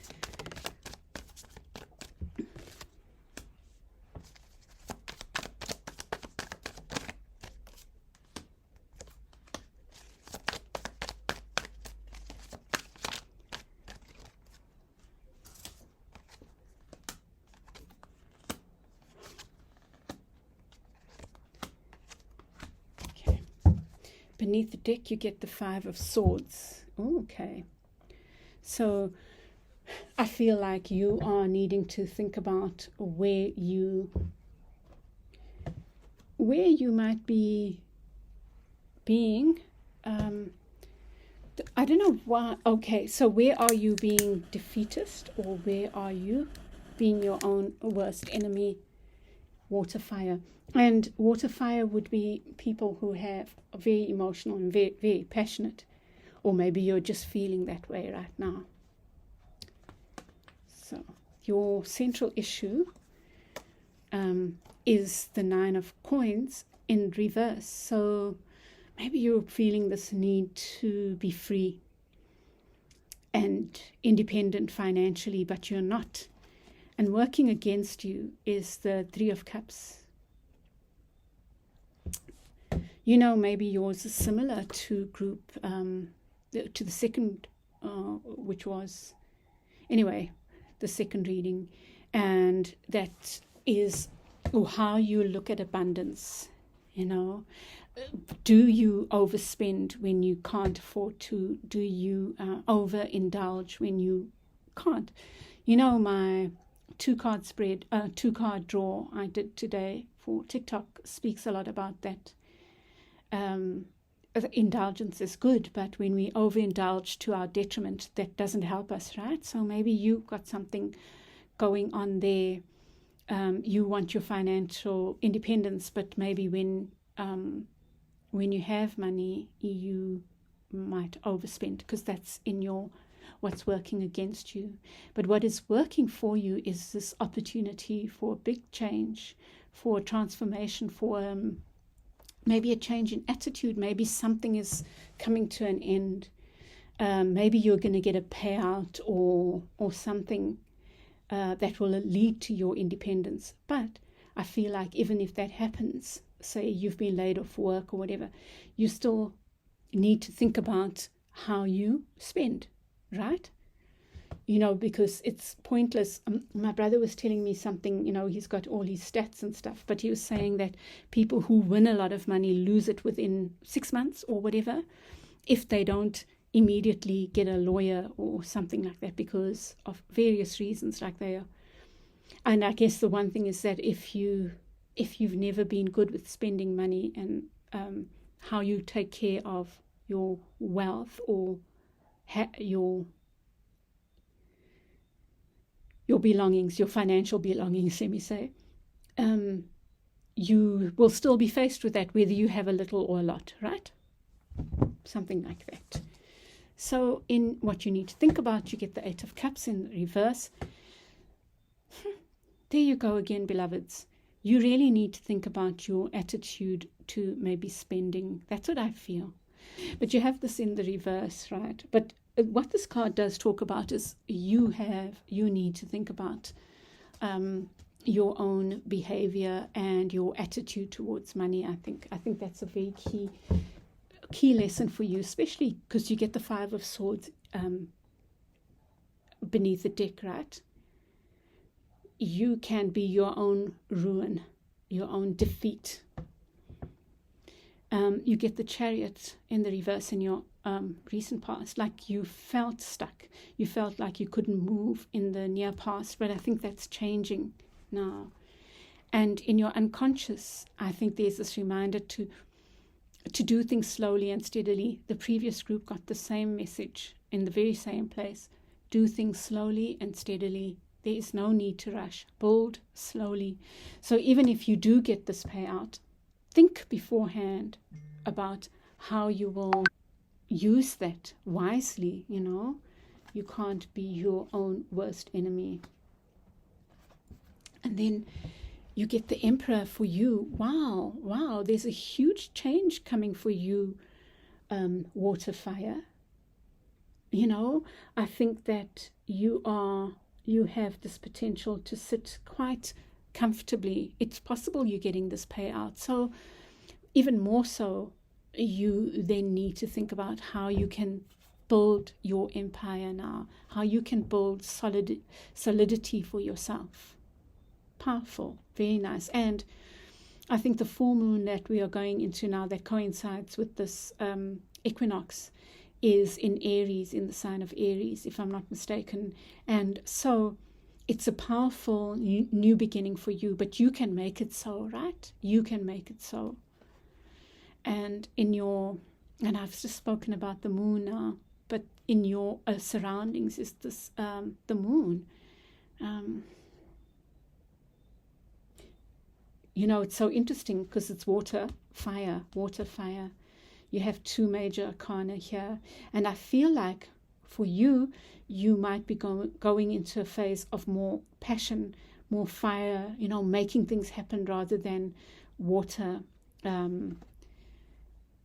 Beneath the deck, you get the 5 of Swords. Okay. So I feel like you are needing to think about where you might be being. I don't know why. Okay, so where are you being defeatist, or where are you being your own worst enemy? Water, fire. And water, fire would be people who are very emotional and very, very passionate. Or maybe you're just feeling that way right now. So your central issue is the 9 of Coins in reverse. So maybe you're feeling this need to be free and independent financially, but you're not. And working against you is the 3 of Cups. Maybe yours is similar to to the second, which was, anyway, the second reading. And that is how you look at abundance. Do you overspend when you can't afford to? Do you overindulge when you can't? My 2-card spread, 2-card draw I did today for TikTok speaks a lot about that. Indulgence is good, but when we overindulge to our detriment, that doesn't help us, right? So maybe you've got something going on there. You want your financial independence, but maybe when you have money, you might overspend, because that's in what's working against you. But what is working for you is this opportunity for a big change, for a transformation, for maybe a change in attitude. Maybe something is coming to an end. Maybe you're going to get a payout or something that will lead to your independence. But I feel like even if that happens, say you've been laid off work or whatever, you still need to think about how you spend, right? Because it's pointless. My brother was telling me something, he's got all his stats and stuff, but he was saying that people who win a lot of money lose it within 6 months or whatever, if they don't immediately get a lawyer or something like that, because of various reasons, like they are. And I guess the one thing is that if you've never been good with spending money and how you take care of your wealth or your belongings, your financial belongings, let me say, you will still be faced with that, whether you have a little or a lot, right? Something like that. So in what you need to think about, you get the 8 of Cups in reverse. There you go again, beloveds. You really need to think about your attitude to maybe spending. That's what I feel. But you have this in the reverse, right? But what this card does talk about is you need to think about your own behavior and your attitude towards money. I think that's a very key lesson for you, especially because you get the 5 of Swords beneath the deck, right? you can be your own ruin, your own defeat. You get the Chariot in the reverse in your recent past, like you felt stuck. You felt like you couldn't move in the near past, but I think that's changing now. And in your unconscious, I think there's this reminder to do things slowly and steadily. The previous group got the same message in the very same place. Do things slowly and steadily. There is no need to rush. Build slowly. So even if you do get this payout, think beforehand about how you will use that wisely. You can't be your own worst enemy. And then you get the Emperor for you. Wow, there's a huge change coming for you, water fire. I think that you have this potential to sit quite comfortably. It's possible you're getting this payout. So even more so, you then need to think about how you can build your empire now, how you can build solidity for yourself. Powerful, very nice. And I think the full moon that we are going into now, that coincides with this equinox, is in Aries, in the sign of Aries, if I'm not mistaken. And so it's a powerful new beginning for you, but you can make it so, right? You can make it so. And and I've just spoken about the moon now, but in your surroundings is this the moon. It's so interesting because it's water, fire. You have two major arcana here. And I feel like for you might be going into a phase of more passion, more fire, making things happen rather than water,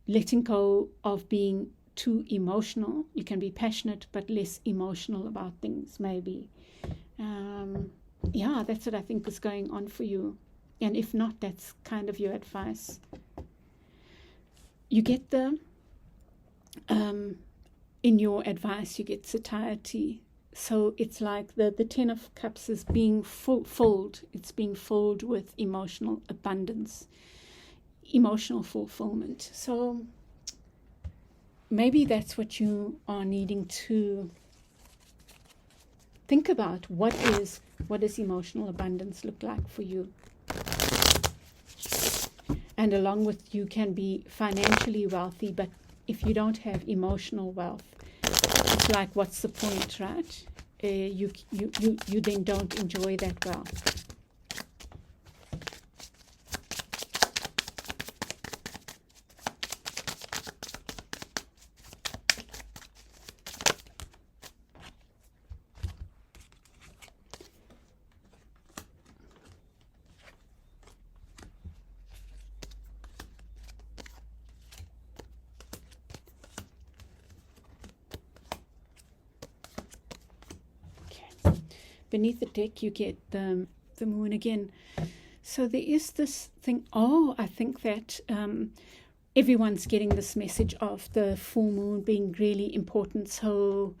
letting go of being too emotional. You can be passionate but less emotional about things, maybe. That's what I think is going on for you. And if not, that's kind of your advice. You get in your advice, you get satiety. So it's like the Ten of Cups is being filled. It's being filled with emotional abundance, emotional fulfillment. So maybe that's what you are needing to think about. What does emotional abundance look like for you? And along with, you can be financially wealthy, but if you don't have emotional wealth, it's like, what's the point, right? You then don't enjoy that wealth. Beneath the deck, you get the moon again. So there is this thing. I think that everyone's getting this message of the full moon being really important. So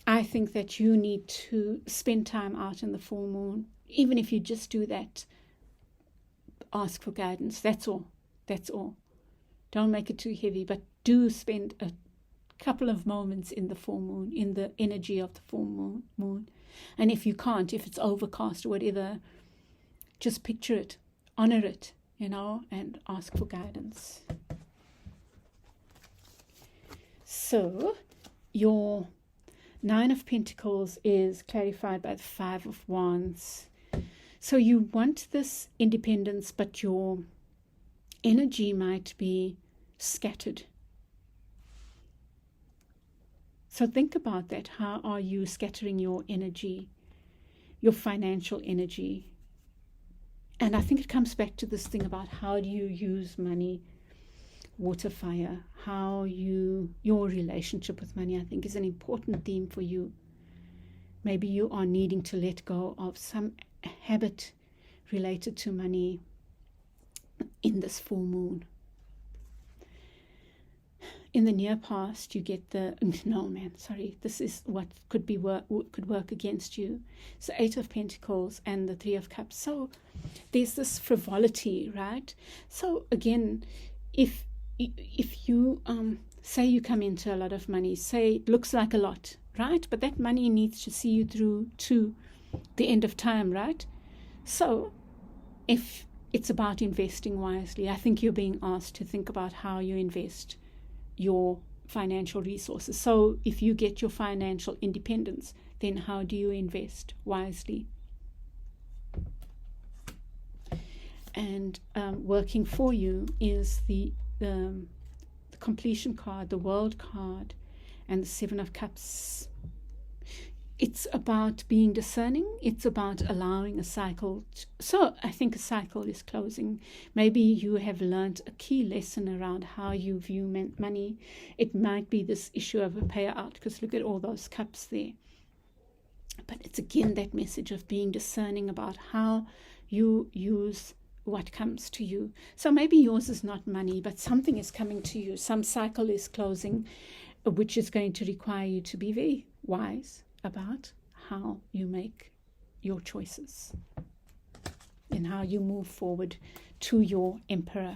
I think that you need to spend time out in the full moon. Even if you just do that, ask for guidance. That's all. Don't make it too heavy, but do spend a couple of moments in the full moon, in the energy of the full moon. And if you can't, if it's overcast or whatever, just picture it, honor it, and ask for guidance. So your Nine of Pentacles is clarified by the Five of Wands. So you want this independence, but your energy might be scattered. So think about that. How are you scattering your energy, your financial energy? And I think it comes back to this thing about how do you use money, water, fire, your relationship with money, I think, is an important theme for you. Maybe you are needing to let go of some habit related to money in this full moon. in the near past, you get this is what could work against you. So 8 of Pentacles and the 3 of Cups. So there's this frivolity, right? So again, if you say you come into a lot of money, say it looks like a lot, right? But that money needs to see you through to the end of time, right? So if it's about investing wisely, I think you're being asked to think about how you invest your financial resources. So if you get your financial independence, then how do you invest wisely? And working for you is the completion card, the world card, and the 7 of Cups. It's about being discerning. It's about allowing a cycle. So I think a cycle is closing. Maybe you have learned a key lesson around how you view money. It might be this issue of a payout, because look at all those cups there. But it's again that message of being discerning about how you use what comes to you. So maybe yours is not money, but something is coming to you. Some cycle is closing, which is going to require you to be very wise about how you make your choices and how you move forward to your Emperor.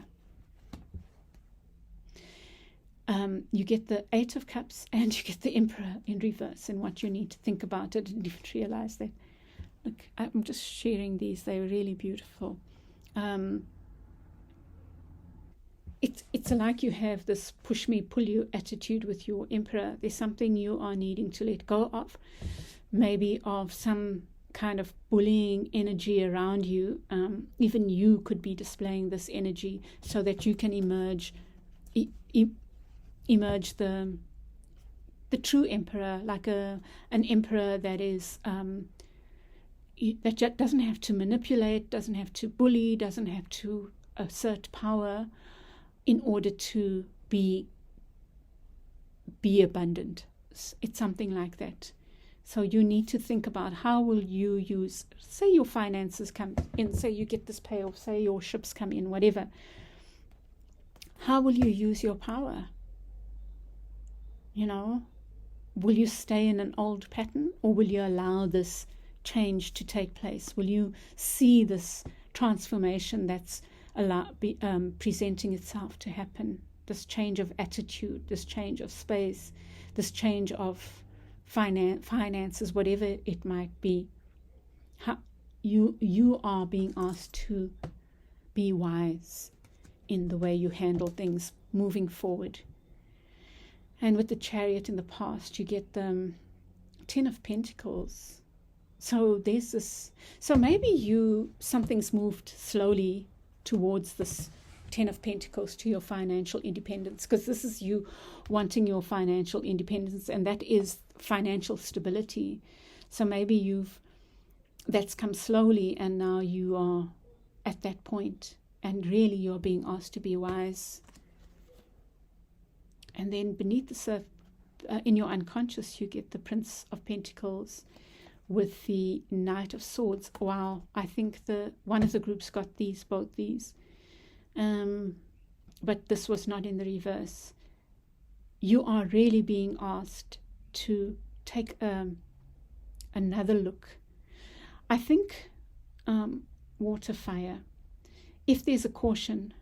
You get the 8 of Cups and you get the Emperor in reverse, and what you need to think about. I didn't even realize that. Look, I'm just sharing these. They're really beautiful. It's like you have this push me, pull you attitude with your Emperor. There's something you are needing to let go of, maybe of some kind of bullying energy around you. Even you could be displaying this energy so that you can emerge the true Emperor, like an Emperor that is that doesn't have to manipulate, doesn't have to bully, doesn't have to assert power in order to be abundant. It's something like that. So you need to think about how will you use, say your finances come in, say you get this payoff, say your ships come in, whatever. How will you use your power? Will you stay in an old pattern, or will you allow this change to take place? Will you see this transformation that's presenting itself to happen? This change of attitude, this change of space, this change of finances, whatever it might be. You are being asked to be wise in the way you handle things moving forward. And with the Chariot in the past, you get the 10 of Pentacles. So there's this. So maybe something's moved slowly towards this 10 of Pentacles to your financial independence, because this is you wanting your financial independence, and that is financial stability. So maybe that's come slowly, and now you are at that point, and really you're being asked to be wise. And then beneath the surface, in your unconscious, you get the Prince of Pentacles with the Knight of Swords. Wow, I think one of the groups got both these. But this was not in the reverse. You are really being asked to take another look. I think water, fire. If there's a caution,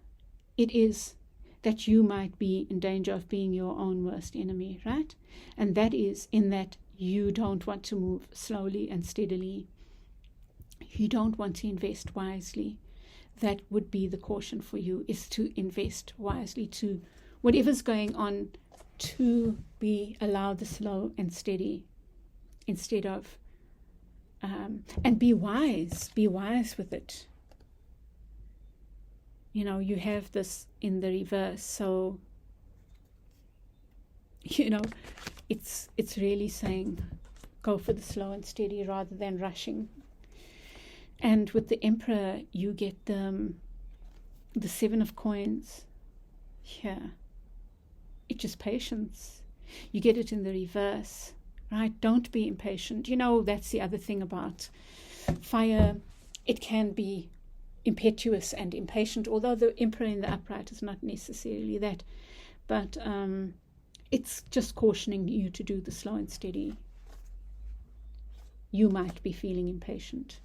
it is that you might be in danger of being your own worst enemy, right? And that is in that you don't want to move slowly and steadily. You don't want to invest wisely. That would be the caution for you, is to invest wisely, to whatever's going on, to allow the slow and steady instead of and be wise with it. You have this in the reverse, so it's really saying go for the slow and steady rather than rushing. And with the Emperor, you get the 7 of Coins here. It's just patience. You get it in the reverse, right? Don't be impatient. That's the other thing about fire. It can be impetuous and impatient, although the Emperor in the upright is not necessarily that. But it's just cautioning you to do the slow and steady. You might be feeling impatient.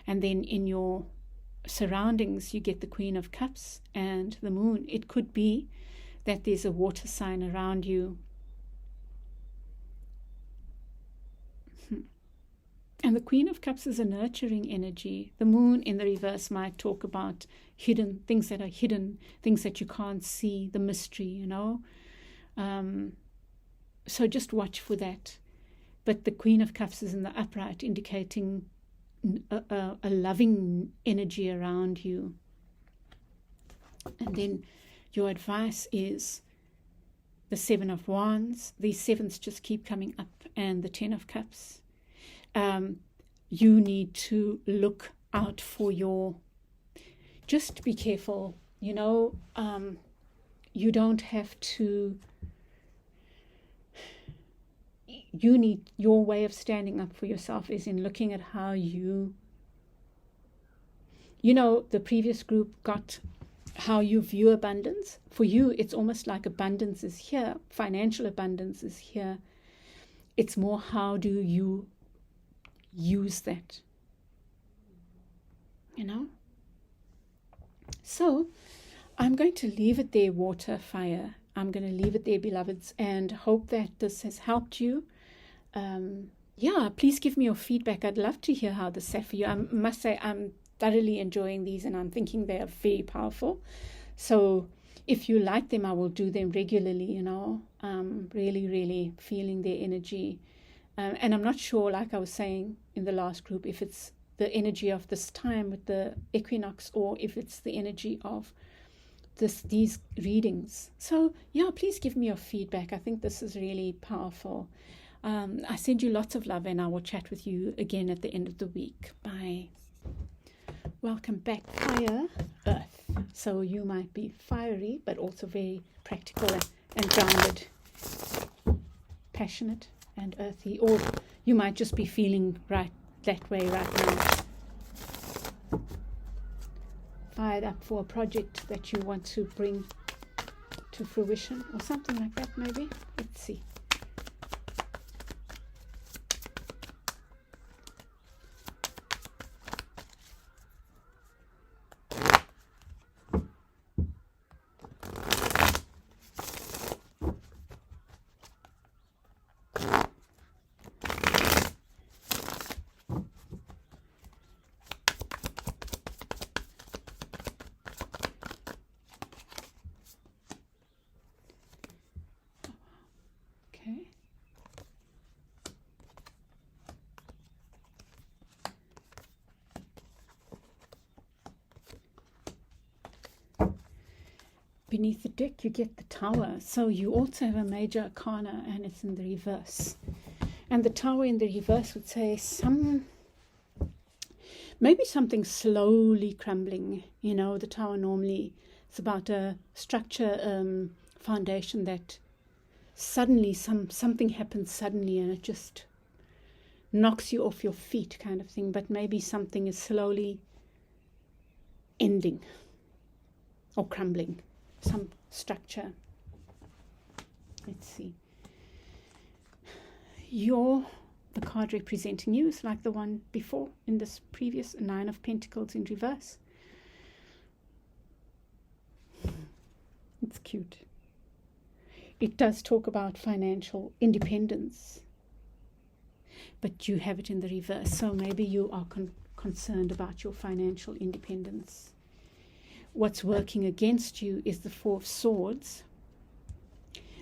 And then in your surroundings, you get the Queen of Cups and the Moon. It could be that there's a water sign around you. And the Queen of Cups is a nurturing energy. The Moon in the reverse might talk about hidden things that are hidden, things that you can't see, the mystery, you know. So just watch for that. But the Queen of Cups is in the upright, indicating a loving energy around you. And then your advice is the Seven of Wands. These sevens just keep coming up, and the Ten of Cups. You need to look out for just be careful, you know. You don't have to, your way of standing up for yourself is in looking at how the previous group got how you view abundance. For you, it's almost like abundance is here, financial abundance is here. It's more, how do you use that, you know? So I'm going to leave it there, water, fire. I'm going to leave it there, beloveds, and hope that this has helped you. Please give me your feedback. I'd love to hear how this sat for you. I must say I'm thoroughly enjoying these, and I'm thinking they are very powerful. So if you like them, I will do them regularly, you know. Really, really feeling their energy. And I'm not sure, like I was saying in the last group, if it's the energy of this time with the equinox or if it's the energy of these readings. So, please give me your feedback. I think this is really powerful. I send you lots of love, and I will chat with you again at the end of the week. Bye. Welcome back, Fire, Earth. So you might be fiery, but also very practical and grounded, passionate and earthy, or you might just be feeling right that way right now. Fired up for a project that you want to bring to fruition or something like that, maybe. Let's see. Beneath the deck, you get the Tower. So you also have a major arcana, and it's in the reverse. And the Tower in the reverse would say maybe something slowly crumbling. You know, the Tower normally is about a structure, foundation that suddenly something happens suddenly, and it just knocks you off your feet, kind of thing. But maybe something is slowly ending or crumbling. Some structure. Let's see. The card representing you is like the one before in this previous Nine of Pentacles in reverse. It's cute. It does talk about financial independence, but you have it in the reverse. So maybe you are concerned about your financial independence. What's working against you is the Four of Swords.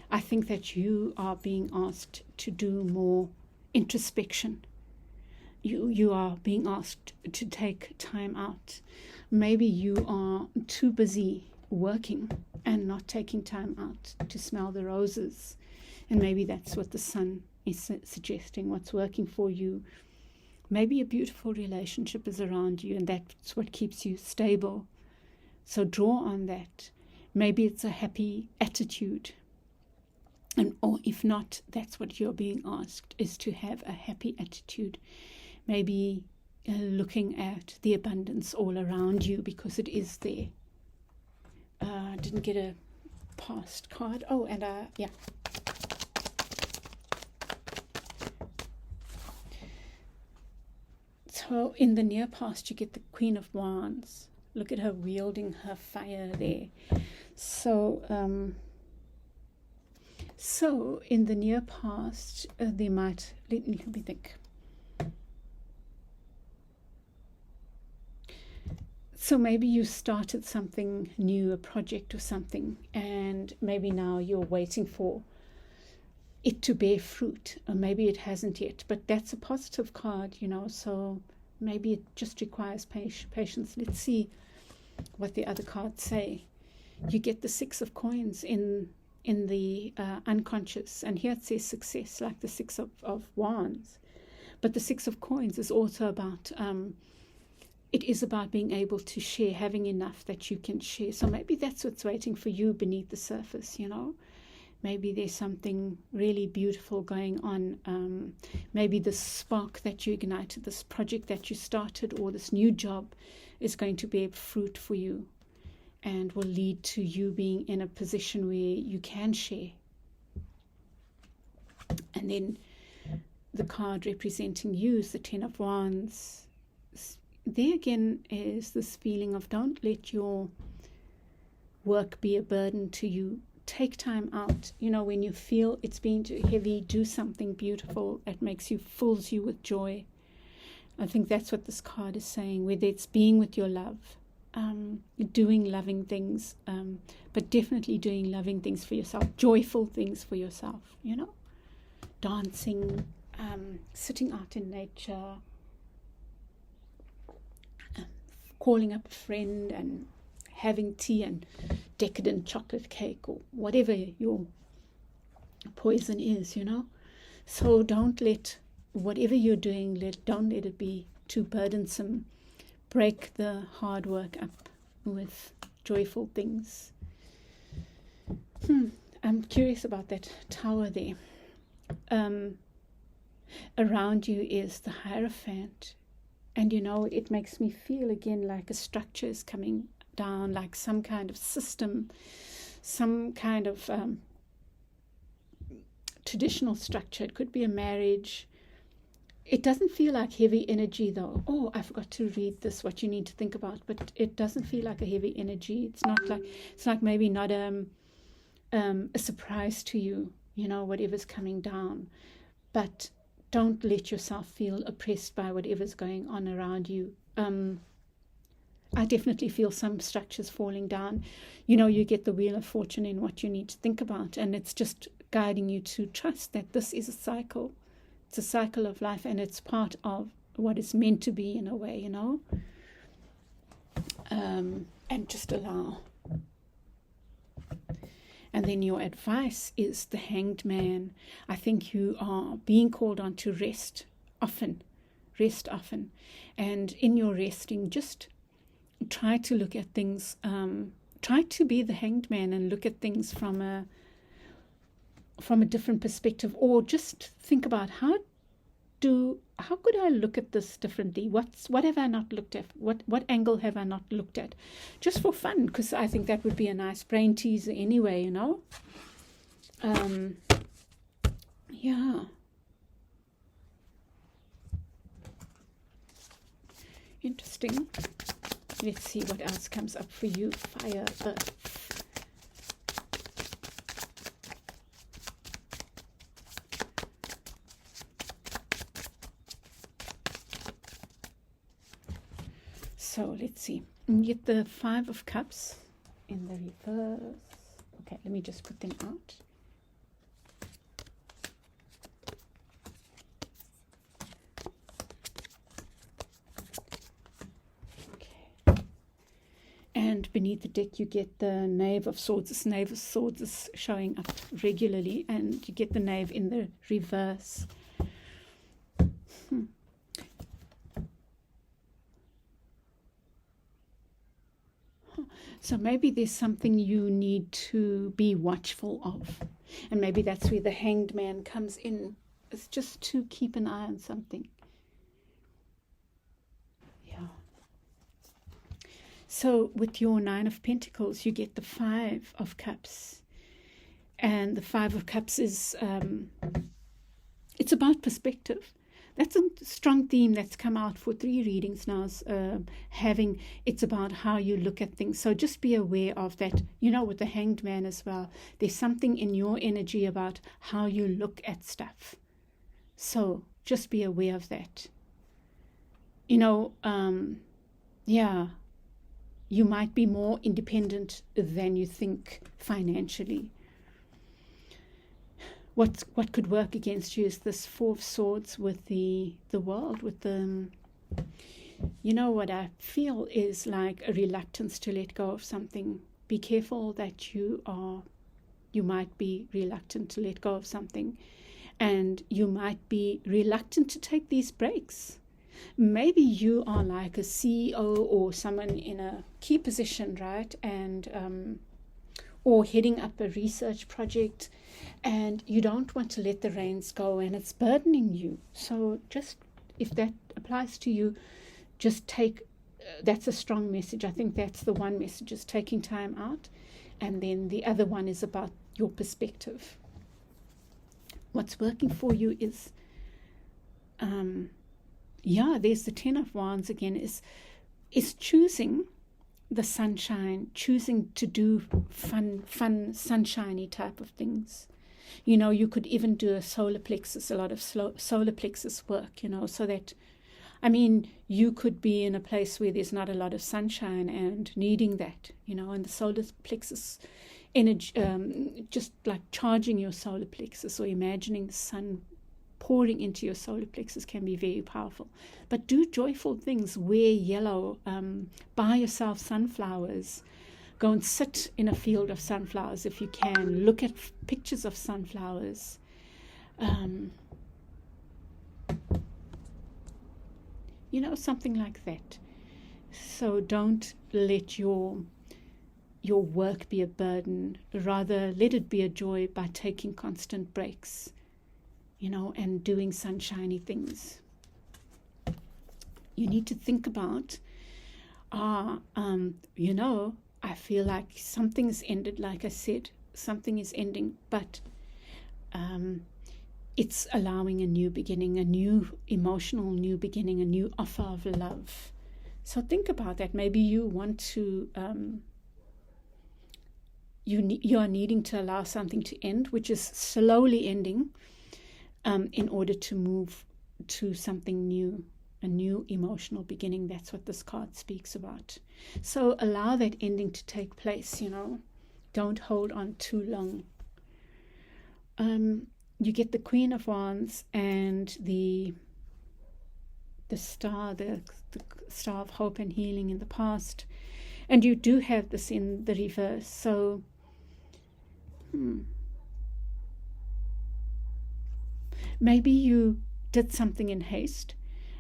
I think that you are being asked to do more introspection. You are being asked to take time out. Maybe you are too busy working and not taking time out to smell the roses. And maybe that's what the Sun is suggesting, what's working for you. Maybe a beautiful relationship is around you, and that's what keeps you stable. So draw on that. Maybe it's a happy attitude. Or if not, that's what you're being asked, is to have a happy attitude. Maybe looking at the abundance all around you, because it is there. Didn't get a past card. Oh, and So in the near past, you get the Queen of Wands. Look at her wielding her fire there. So, so in the near past, they might, let me think. So maybe you started something new, a project or something, and maybe now you're waiting for it to bear fruit, or maybe it hasn't yet, but that's a positive card, you know, so maybe it just requires patience. Let's see what the other cards say. You get the Six of Coins in the unconscious, and here it says success, like the Six of Wands, but the Six of Coins is also about it is about being able to share, having enough that you can share. So maybe that's what's waiting for you beneath the surface, you know. Maybe there's something really beautiful going on. Maybe this spark that you ignited, this project that you started, or this new job is going to bear fruit for you and will lead to you being in a position where you can share. And then the card representing you is the Ten of Wands. There again is this feeling of don't let your work be a burden to you. Take time out. You know, when you feel it's being too heavy, do something beautiful that makes you, fills you with joy. I think that's what this card is saying, whether it's being with your love, doing loving things, but definitely doing loving things for yourself, joyful things for yourself, you know, dancing, sitting out in nature, calling up a friend and having tea and decadent chocolate cake or whatever your poison is, you know. So don't let whatever you're doing, don't let it be too burdensome. Break the hard work up with joyful things. I'm curious about that tower there. Around you is the Hierophant. And, you know, it makes me feel again like a structure is coming down, like some kind of system, some kind of traditional structure. It could be a marriage. It doesn't feel like heavy energy, though. Oh, I forgot to read this, what you need to think about. But it doesn't feel like a heavy energy. It's not like, it's like maybe not a surprise to you, you know, whatever's coming down. But don't let yourself feel oppressed by whatever's going on around you. I definitely feel some structures falling down. You know, you get the Wheel of Fortune in what you need to think about, and it's just guiding you to trust that this is a cycle. It's a cycle of life, and it's part of what it's meant to be in a way, you know. And just allow. And then your advice is the Hanged Man. I think you are being called on to rest often. And in your resting, just try to look at things, try to be the Hanged Man and look at things from a different perspective, or just think about how could I look at this differently? What have I not looked at? What angle have I not looked at? Just for fun, because I think that would be a nice brain teaser anyway, you know. Yeah. Interesting. Let's see what else comes up for you. Fire, earth. So let's see. You get the Five of Cups in the reverse. Okay, let me just put them out. Okay. And beneath the deck you get the Knave of Swords. This Knave of Swords is showing up regularly, and you get the Knave in the reverse. So maybe there's something you need to be watchful of. And maybe that's where the Hanged Man comes in. It's just to keep an eye on something. Yeah. So with your Nine of Pentacles, you get the Five of Cups. And the Five of Cups is, it's about perspective. That's a strong theme that's come out for 3 readings now. It's about how you look at things. So just be aware of that. With the Hanged Man as well, there's something in your energy about how you look at stuff. So just be aware of that. Yeah, you might be more independent than you think financially. What could work against you is this 4 of Swords with the World, with the, what I feel is like a reluctance to let go of something. Be careful that you might be reluctant to let go of something, and you might be reluctant to take these breaks. Maybe you are like a CEO or someone in a key position, right? And or heading up a research project, and you don't want to let the reins go, and it's burdening you. So just, if that applies to you, just take, that's a strong message. I think that's the one message, is taking time out. And then the other one is about your perspective. What's working for you is, there's the 10 of Wands again, is choosing the sunshine, choosing to do fun, sunshiny type of things. You could even do a solar plexus, a lot of solar plexus work, so that, you could be in a place where there's not a lot of sunshine and needing that, and the solar plexus energy, just like charging your solar plexus or imagining the sun pouring into your solar plexus can be very powerful. But do joyful things. Wear yellow. Buy yourself sunflowers. Go and sit in a field of sunflowers if you can. Look at pictures of sunflowers. Something like that. So don't let your work be a burden. Rather, let it be a joy by taking constant breaks. And doing sunshiny things. You need to think about, I feel like something's ended. Like I said, something is ending, but it's allowing a new beginning, a new emotional new beginning, a new offer of love. So think about that. Maybe you want to, you are needing to allow something to end, which is slowly ending, in order to move to something new, a new emotional beginning. That's what this card speaks about. So allow that ending to take place, Don't hold on too long. You get the Queen of Wands and the star, the star of hope and healing in the past. And you do have this in the reverse. So, maybe you did something in haste.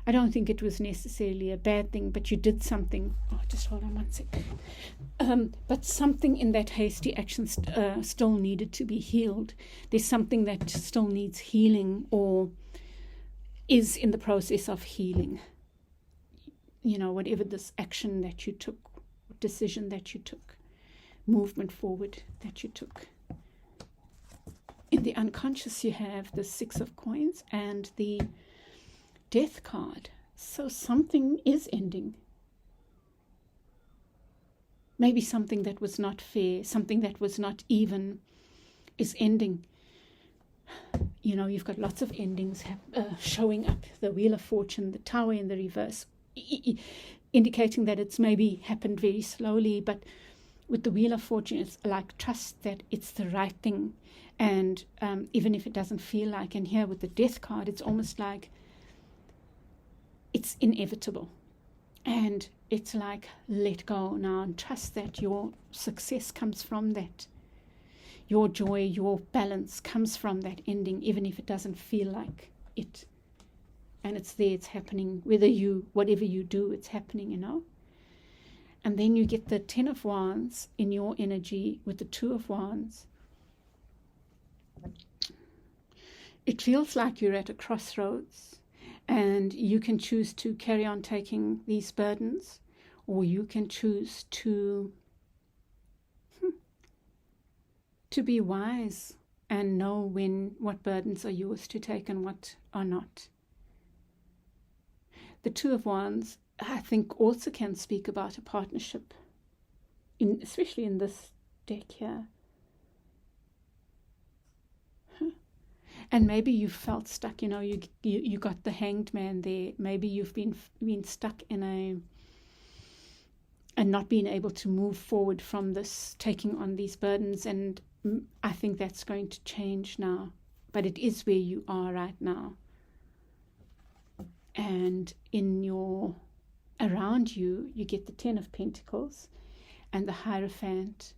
I don't think it was necessarily a bad thing, but you did something. Oh, just hold on one second. But something in that hasty action still needed to be healed. There's something that still needs healing or is in the process of healing. Whatever this action that you took, decision that you took, movement forward that you took. In the unconscious, you have the 6 of Coins and the Death card. So something is ending. Maybe something that was not fair, something that was not even, is ending. You've got lots of endings showing up. The Wheel of Fortune, the Tower in the reverse, indicating that it's maybe happened very slowly, but with the Wheel of Fortune, it's like trust that it's the right thing. And even if it doesn't feel like, and here with the Death card, it's almost like it's inevitable. And it's like, let go now and trust that your success comes from that. Your joy, your balance comes from that ending, even if it doesn't feel like it. And it's there, it's happening. Whatever you do, it's happening, And then you get the 10 of Wands in your energy with the 2 of Wands. It feels like you're at a crossroads, and you can choose to carry on taking these burdens, or you can choose to be wise and know what burdens are yours to take and what are not. the Two of Wands, I think, also can speak about a partnership, especially in this deck here. And maybe you felt stuck, you got the Hanged Man there. Maybe you've been stuck and not being able to move forward from this, taking on these burdens. And I think that's going to change now. But it is where you are right now. And around you, you get the Ten of Pentacles and the Hierophant.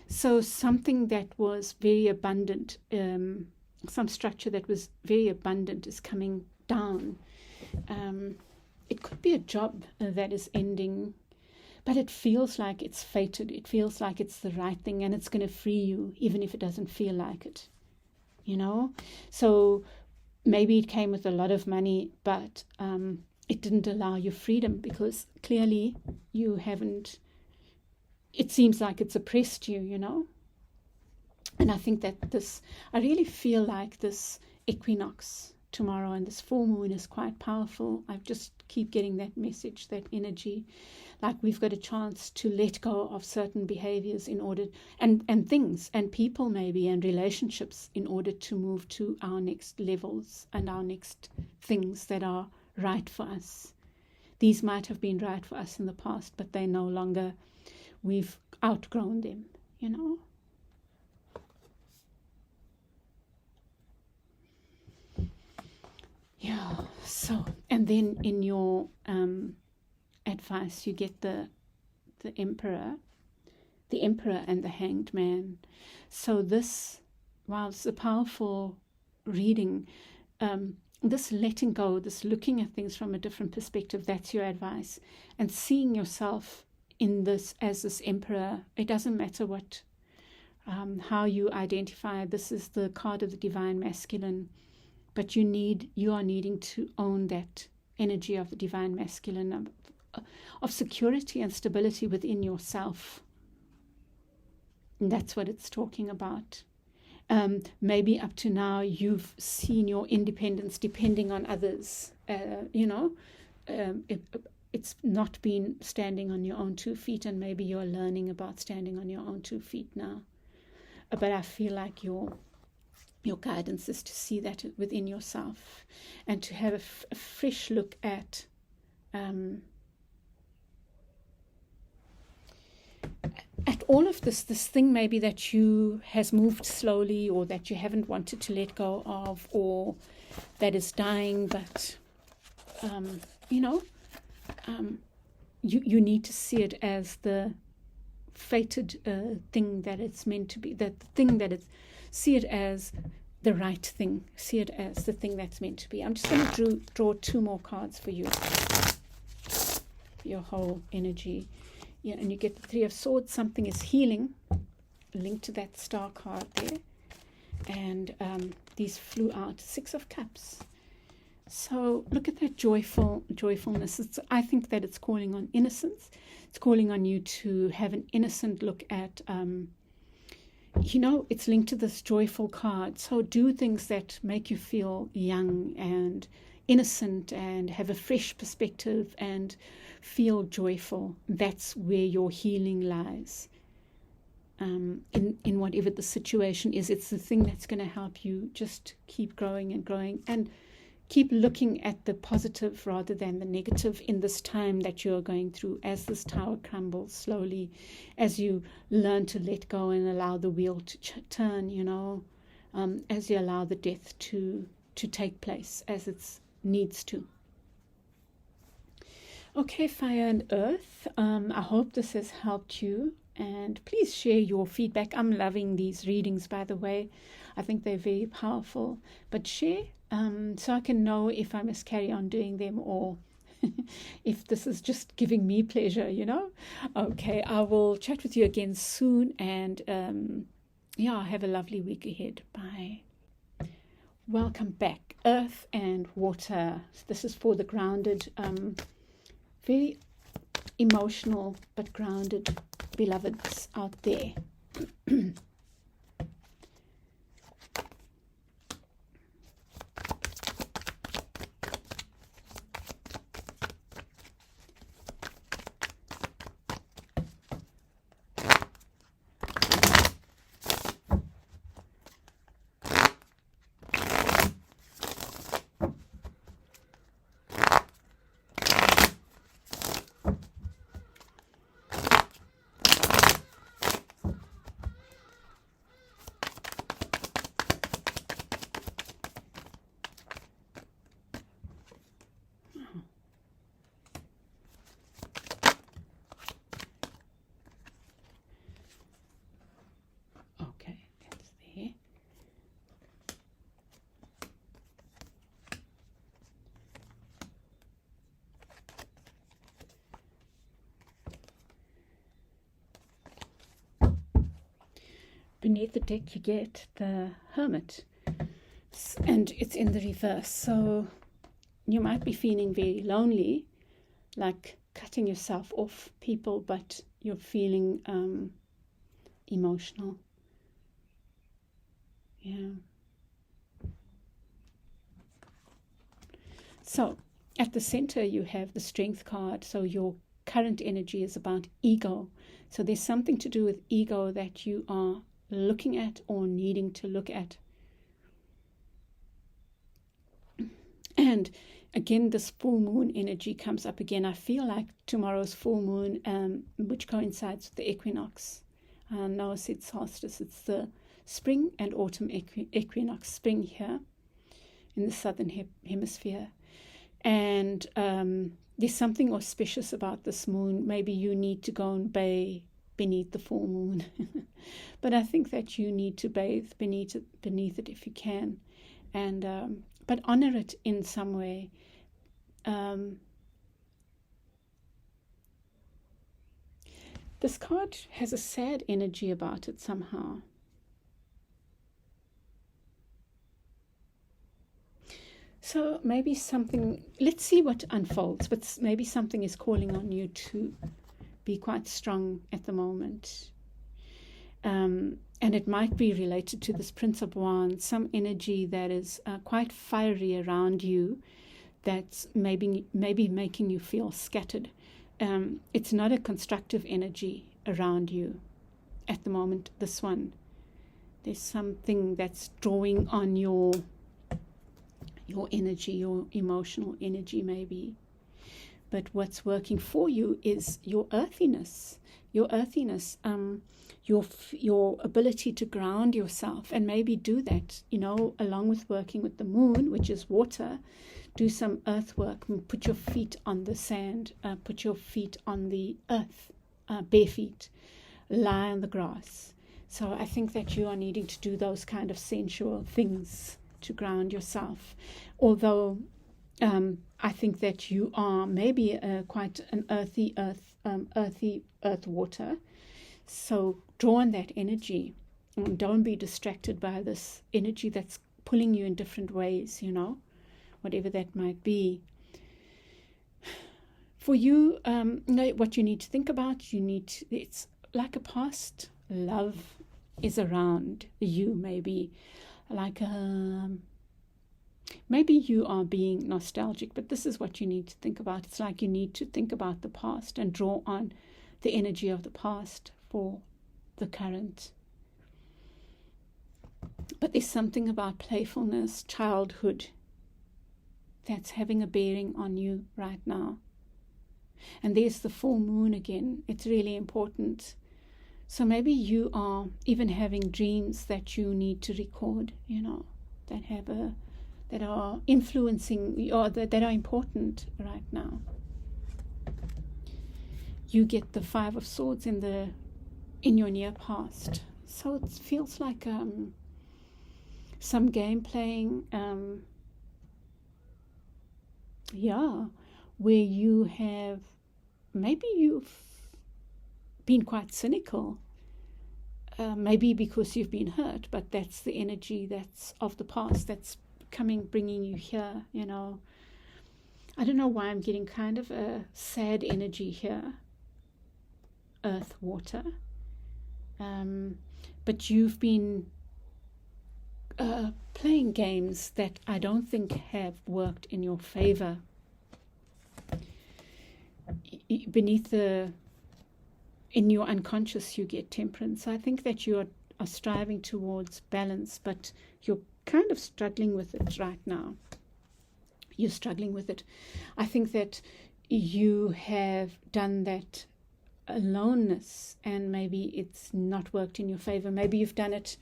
So something that was very abundant, some structure that was very abundant is coming down. It could be a job that is ending, but it feels like it's fated. It feels like it's the right thing, and it's going to free you, even if it doesn't feel like it. So maybe it came with a lot of money, but it didn't allow you freedom, because clearly you haven't, it seems like it's oppressed you. And I think that I really feel like this equinox tomorrow and this full moon is quite powerful. I just keep getting that message, that energy, like we've got a chance to let go of certain behaviors in order, and things and people maybe, and relationships, in order to move to our next levels and our next things that are right for us. These might have been right for us in the past, but they no longer, we've outgrown them. Yeah, so, and then in your advice, you get the Emperor and the Hanged Man. So this, wow, it's a powerful reading. This letting go, this looking at things from a different perspective, that's your advice. And seeing yourself in this as this Emperor. It doesn't matter what, how you identify. This is the card of the Divine Masculine. But you are needing to own that energy of the Divine Masculine, of security and stability within yourself. And that's what it's talking about. Maybe up to now you've seen your independence depending on others. It's not been standing on your own 2 feet, and maybe you're learning about standing on your own 2 feet now. But I feel like your guidance is to see that within yourself, and to have a fresh look at all of this thing maybe that you has moved slowly, or that you haven't wanted to let go of, or that is dying, but you need to see it as the fated thing that it's meant to be, that the thing that it's, see it as the right thing, see it as the thing that's meant to be. I'm just going to draw 2 more cards for you, your whole energy. Yeah, and you get the 3 of Swords. Something is healing, linked to that star card there. And these flew out. 6 of Cups. So look at that joyfulness. I think that it's calling on innocence. It's calling on you to have an innocent look at, it's linked to this joyful card. So do things that make you feel young and innocent, and have a fresh perspective, and feel joyful. That's where your healing lies. In whatever the situation is, it's the thing that's going to help you just keep growing and growing, and keep looking at the positive rather than the negative in this time that you're going through, as this tower crumbles slowly, as you learn to let go and allow the wheel to turn, as you allow the death to take place as it needs to. Okay, Fire and Earth, I hope this has helped you, and please share your feedback. I'm loving these readings, by the way. I think they're very powerful, but share so I can know if I must carry on doing them, or if this is just giving me pleasure, Okay, I will chat with you again soon, and have a lovely week ahead. Bye. Welcome back, Earth and Water. This is for the grounded, very emotional but grounded beloveds out there. beneath the deck you get the Hermit, and it's in the reverse. So you might be feeling very lonely, like cutting yourself off people, but you're feeling emotional. Yeah. So at the center you have the Strength card. So your current energy is about ego. So there's something to do with ego that you are looking at or needing to look at. And again, this full moon energy comes up again. I feel like tomorrow's full moon, which coincides with the equinox. No, I said solstice. It's the spring and autumn equinox. Spring here in the southern hemisphere. And there's something auspicious about this moon. Maybe you need to go and bathe beneath the full moon. But I think that you need to bathe beneath it if you can. And but honor it in some way. This card has a sad energy about it somehow. So maybe something, let's see what unfolds, but maybe something is calling on you to be quite strong at the moment. And it might be related to this Prince of Wands, some energy that is quite fiery around you, that's maybe making you feel scattered. It's not a constructive energy around you at the moment, this one. There's something that's drawing on your energy, your emotional energy maybe. But what's working for you is your earthiness, your ability to ground yourself, and maybe do that, along with working with the moon, which is water. Do some earth work, put your feet on the sand, put your feet on the earth, bare feet, lie on the grass. So I think that you are needing to do those kind of sensual things to ground yourself. Although I think that you are maybe quite an earthy earth water. So draw on that energy and don't be distracted by this energy that's pulling you in different ways, whatever that might be. For you, what you need to think about, it's like a past love is around you, maybe like maybe you are being nostalgic, but this is what you need to think about. It's like you need to think about the past and draw on the energy of the past for the current. But there's something about playfulness, childhood, that's having a bearing on you right now. And there's the full moon again. It's really important. So maybe you are even having dreams that you need to record, that are influencing or that are important right now. You get the 5 of Swords in your near past. So it feels like some game playing, where you've been quite cynical, maybe because you've been hurt, but that's the energy that's of the past that's bringing you here. I don't know why I'm getting kind of a sad energy here, earth, water, but you've been playing games that I don't think have worked in your favor. In your unconscious you get Temperance. I think that you are striving towards balance, but you're kind of struggling with it right now. You're struggling with it. I think that you have done that aloneness, and maybe it's not worked in your favor. Maybe you've done it,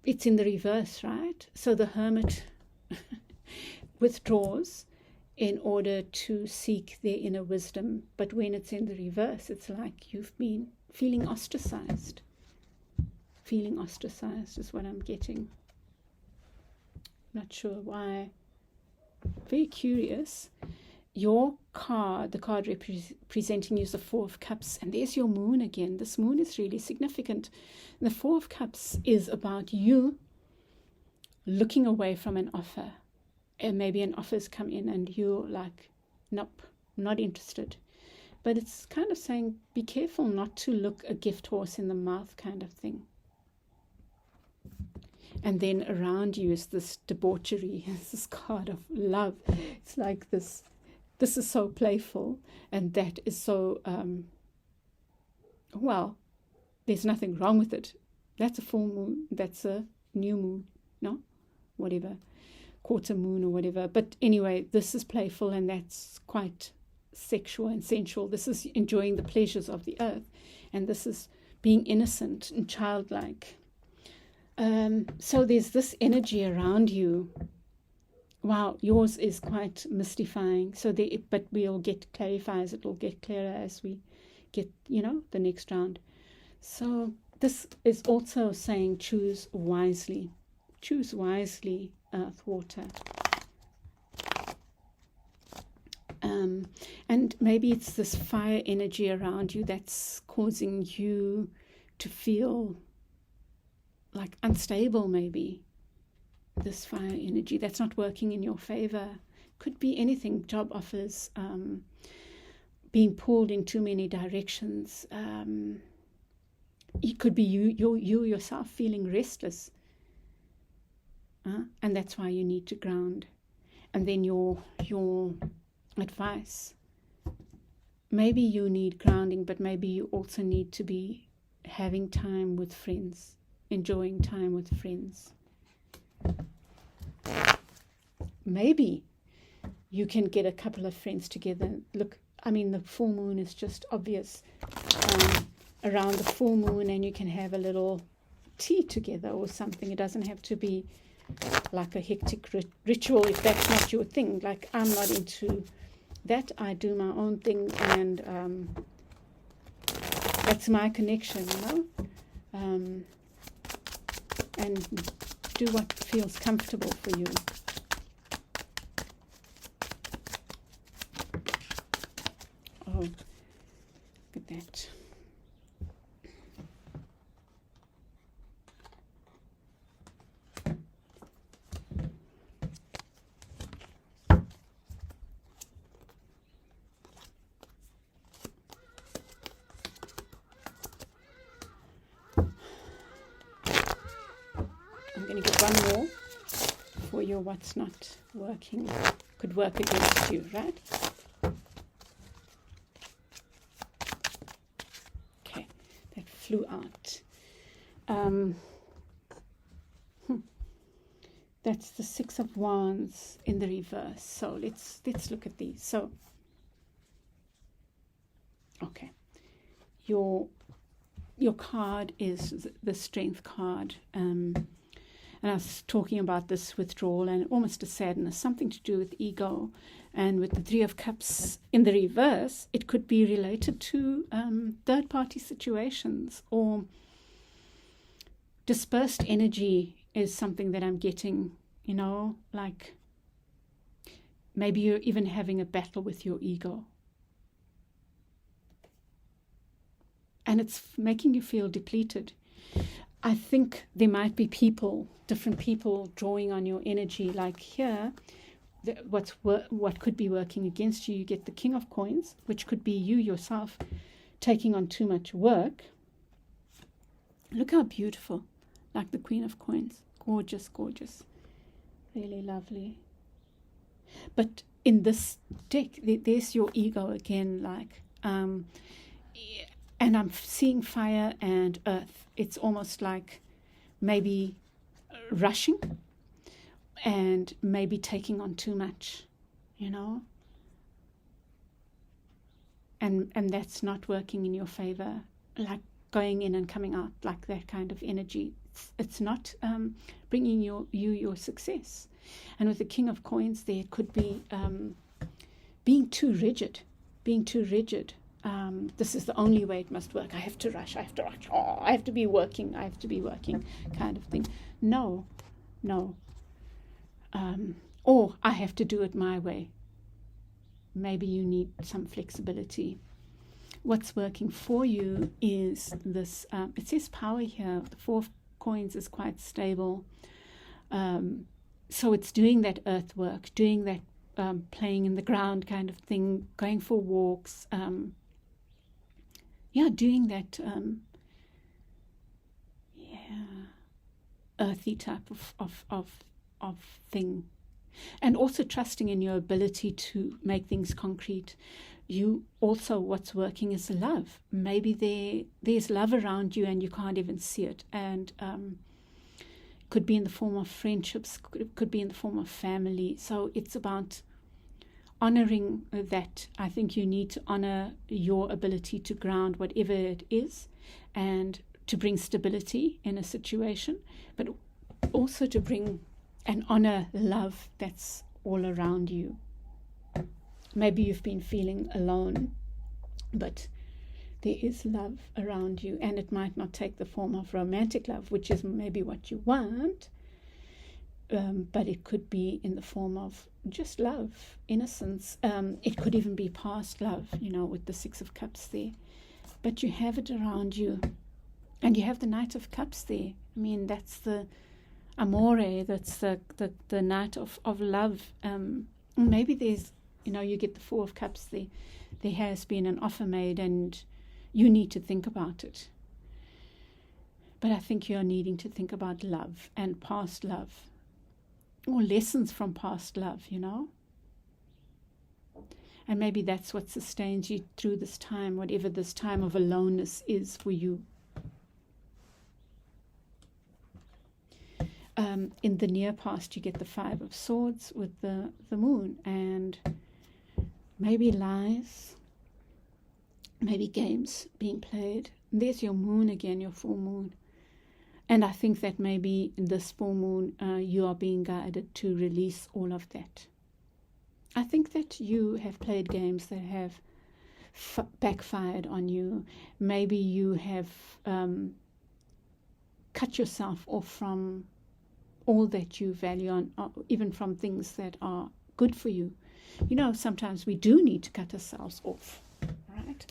it's in the reverse, right? So the Hermit withdraws in order to seek their inner wisdom. But when it's in the reverse, it's like you've been feeling ostracized. Feeling ostracized is what I'm getting. Not sure why. Very curious. your card, the card representing you is the Four of Cups, and there's your moon again. This moon is really significant. And the Four of Cups is about you looking away from an offer. And maybe an offer's come in and you're like, nope, not interested. But it's kind of saying, be careful not to look a gift horse in the mouth kind of thing. And then around you is this debauchery, this card of love. It's like this is so playful, and that is so, well, there's nothing wrong with it. That's a full moon, that's a new moon, no? Whatever, quarter moon or whatever. But anyway, this is playful, and that's quite sexual and sensual. This is enjoying the pleasures of the earth, and this is being innocent and childlike. So there's this energy around you. Wow, yours is quite mystifying. But we'll get clarifies. It will get clearer as we get, the next round. So this is also saying choose wisely. Choose wisely, earth, water. And maybe it's this fire energy around you that's causing you to feel like unstable, maybe. This fire energy that's not working in your favor. Could be anything, job offers, being pulled in too many directions. It could be you yourself feeling restless. And that's why you need to ground. And then your advice. Maybe you need grounding, but maybe you also need to be having time with friends, enjoying time with friends. Maybe you can get a couple of friends together. Look, the full moon is just obvious. Around the full moon, and you can have a little tea together or something. It doesn't have to be like a hectic ritual if that's not your thing. Like, I'm not into that. I do my own thing, and that's my connection, and do what feels comfortable for you. Oh, look at that. I'm going to get one more for your what's not working. Could work against you, right? Okay, that flew out. That's the Six of Wands in the reverse. So let's look at these. So, okay, your card is the Strength card. And I was talking about this withdrawal and almost a sadness, something to do with ego. And with the Three of Cups in the reverse, it could be related to third-party situations, or dispersed energy is something that I'm getting, like maybe you're even having a battle with your ego. And it's making you feel depleted. I think there might be different people drawing on your energy. Like here, what could be working against you? You get the King of Coins, which could be you yourself taking on too much work. Look how beautiful, like the Queen of Coins. Gorgeous, gorgeous. Really lovely. But in this deck, there's your ego again, and I'm seeing fire and earth. It's almost like maybe rushing and maybe taking on too much, and that's not working in your favor, like going in and coming out, like that kind of energy. It's not bringing you your success. And with the King of Coins, there could be being too rigid. This is the only way it must work. I have to rush. Oh, I have to be working kind of thing. No. Or I have to do it my way. maybe you need some flexibility. What's working for you is this, it says power here. The Four of Coins is quite stable. So it's doing that earth work, doing that playing in the ground kind of thing, going for walks. Doing that earthy type of thing. And also trusting in your ability to make things concrete. You also, what's working is love. Maybe there's love around you and you can't even see it. And could be in the form of friendships, could be in the form of family. So it's about honoring that. I think you need to honor your ability to ground whatever it is and to bring stability in a situation, but also to bring and honor love that's all around you. Maybe you've been feeling alone, but there is love around you, and it might not take the form of romantic love, which is maybe what you want, but it could be in the form of just love, innocence. It could even be past love, with the Six of Cups there. But you have it around you, and you have the Knight of Cups there. I mean, that's the amore, that's the night of love. Maybe there's, you get the Four of Cups there. There has been an offer made, and you need to think about it. But I think you're needing to think about love and past love, or lessons from past love, And maybe that's what sustains you through this time, whatever this time of aloneness is for you. In the near past, you get the Five of Swords with the moon, and maybe lies, maybe games being played. And there's your moon again, your full moon. And I think that maybe in this full moon, you are being guided to release all of that. I think that you have played games that have backfired on you. Maybe you have cut yourself off from all that you value, even from things that are good for you. Sometimes we do need to cut ourselves off, right?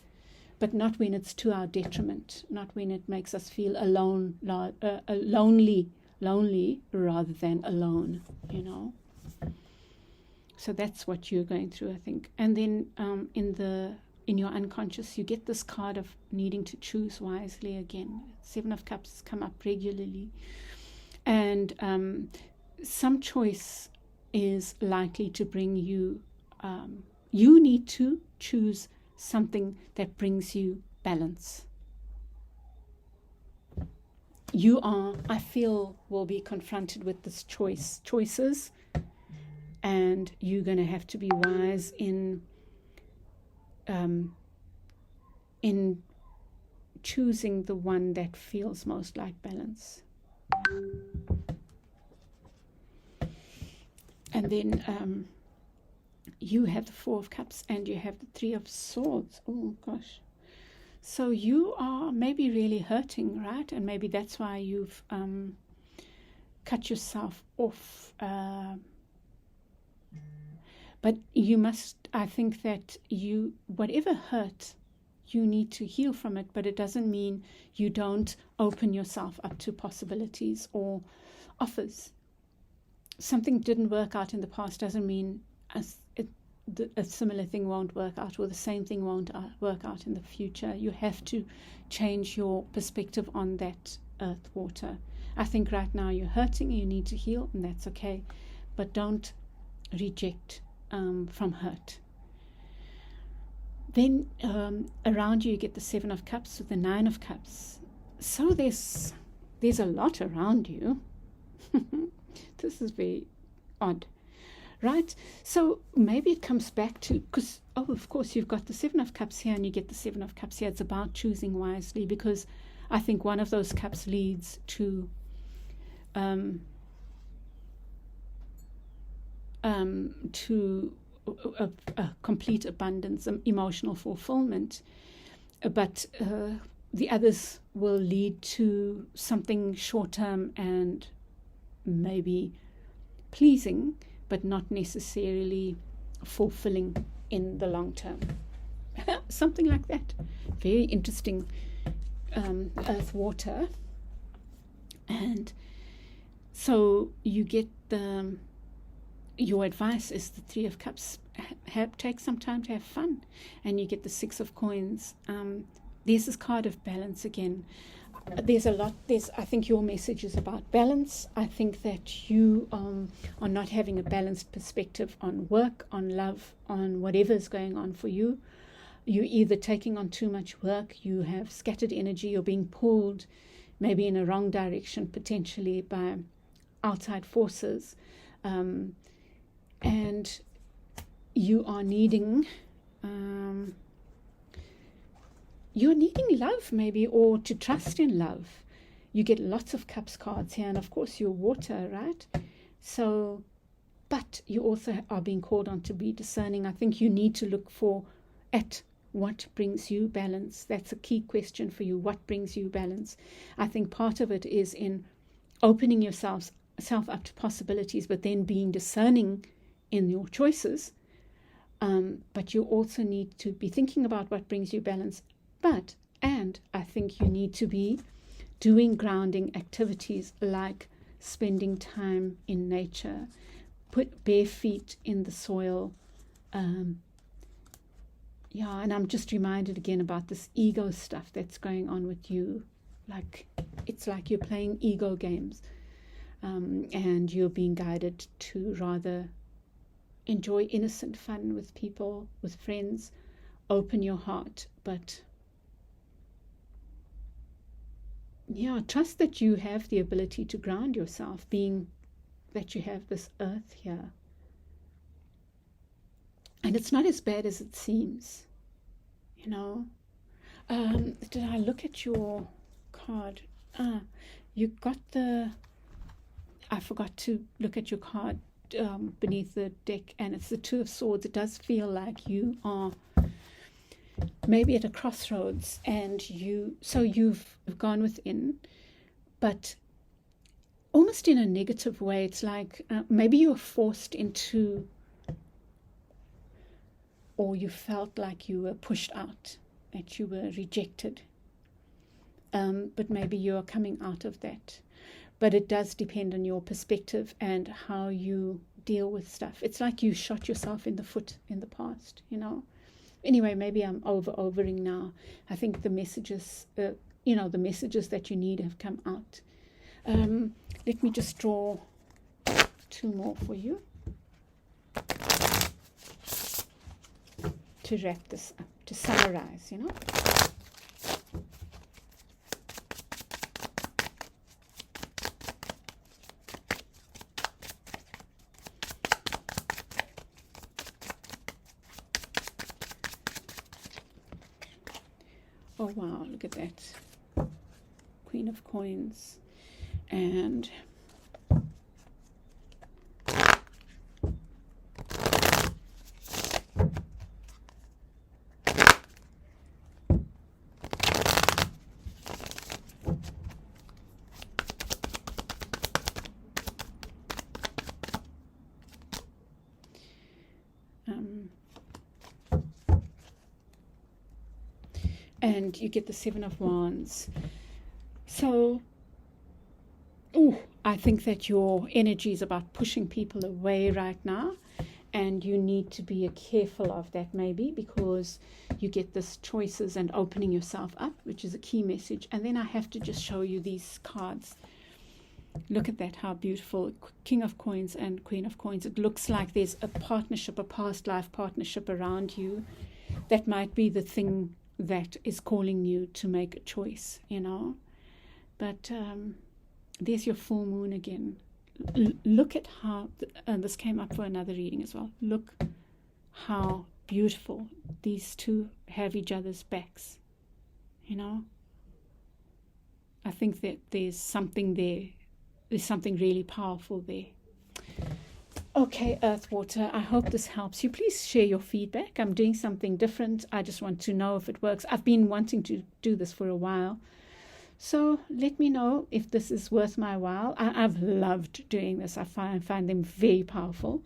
But not when it's to our detriment, not when it makes us feel alone, lonely rather than alone, So that's what you're going through, I think. And then in your unconscious, you get this card of needing to choose wisely again. Seven of Cups come up regularly. And some choice is likely to bring you, you need to choose something that brings you balance. You are, I feel, will be confronted with this choices, and you're going to have to be wise in choosing the one that feels most like balance. And then you have the Four of Cups and you have the Three of Swords. Oh gosh. So you are maybe really hurting, right? And maybe that's why you've cut yourself off. But you must, I think that whatever hurt, you need to heal from it, but it doesn't mean you don't open yourself up to possibilities or offers. Something didn't work out in the past doesn't mean a similar thing won't work out, or the same thing won't work out in the future. You have to change your perspective on that earth water. I think right now you're hurting, you need to heal, and that's okay. But don't reject from hurt. Then around you get the Seven of Cups with the Nine of Cups. So there's a lot around you. This is very odd, right? So maybe it comes back to, because, of course, you've got the Seven of Cups here and you get the Seven of Cups here. It's about choosing wisely, because I think one of those cups leads to a complete abundance, emotional fulfillment, but the others will lead to something short-term and maybe pleasing, but not necessarily fulfilling in the long term. Something like that. Very interesting. Earth, water. And so you get your advice is the Three of Cups. Take some time to have fun. And you get the Six of Coins. There's this card of balance again. I think your message is about balance. I think that you are not having a balanced perspective on work, on love, on whatever is going on for you. You're either taking on too much work, you have scattered energy, you're being pulled maybe in a wrong direction, potentially by outside forces. And you are needing... you're needing love maybe, or to trust in love. You get lots of cups cards here, and of course you're water, right? So, but you also are being called on to be discerning. I think you need to look at what brings you balance. That's a key question for you. What brings you balance? I think part of it is in opening yourself up to possibilities, but then being discerning in your choices. But you also need to be thinking about what brings you balance. And I think you need to be doing grounding activities like spending time in nature, put bare feet in the soil. And I'm just reminded again about this ego stuff that's going on with you. It's like you're playing ego games, and you're being guided to rather enjoy innocent fun with people, with friends, open your heart, but trust that you have the ability to ground yourself, being that you have this earth here. And it's not as bad as it seems, Did I look at your card? You got I forgot to look at your card beneath the deck, and it's the Two of Swords. It does feel like you are maybe at a crossroads, and you've gone within, but almost in a negative way. It's like maybe you were forced into, or you felt like you were pushed out, that you were rejected, but maybe you are coming out of that. But it does depend on your perspective and how you deal with stuff. It's like you shot yourself in the foot in the past, Anyway, maybe I'm overing now. I think the messages, the messages that you need have come out. Let me just draw two more for you to wrap this up, to summarize, Oh, wow, look at that. Queen of Coins. And you get the Seven of Wands. So, I think that your energy is about pushing people away right now, and you need to be careful of that maybe, because you get this choices and opening yourself up, which is a key message. And then I have to just show you these cards. Look at that, how beautiful. King of Coins and Queen of Coins. It looks like there's a partnership, a past life partnership around you. That might be the thing that is calling you to make a choice, But there's your full moon again. Look at how, this came up for another reading as well. Look how beautiful these two have each other's backs, I think that there's something there. There's something really powerful there. Okay, Earth, Water, I hope this helps you. Please share your feedback. I'm doing something different. I just want to know if it works. I've been wanting to do this for a while. So let me know if this is worth my while. I've loved doing this. I find them very powerful.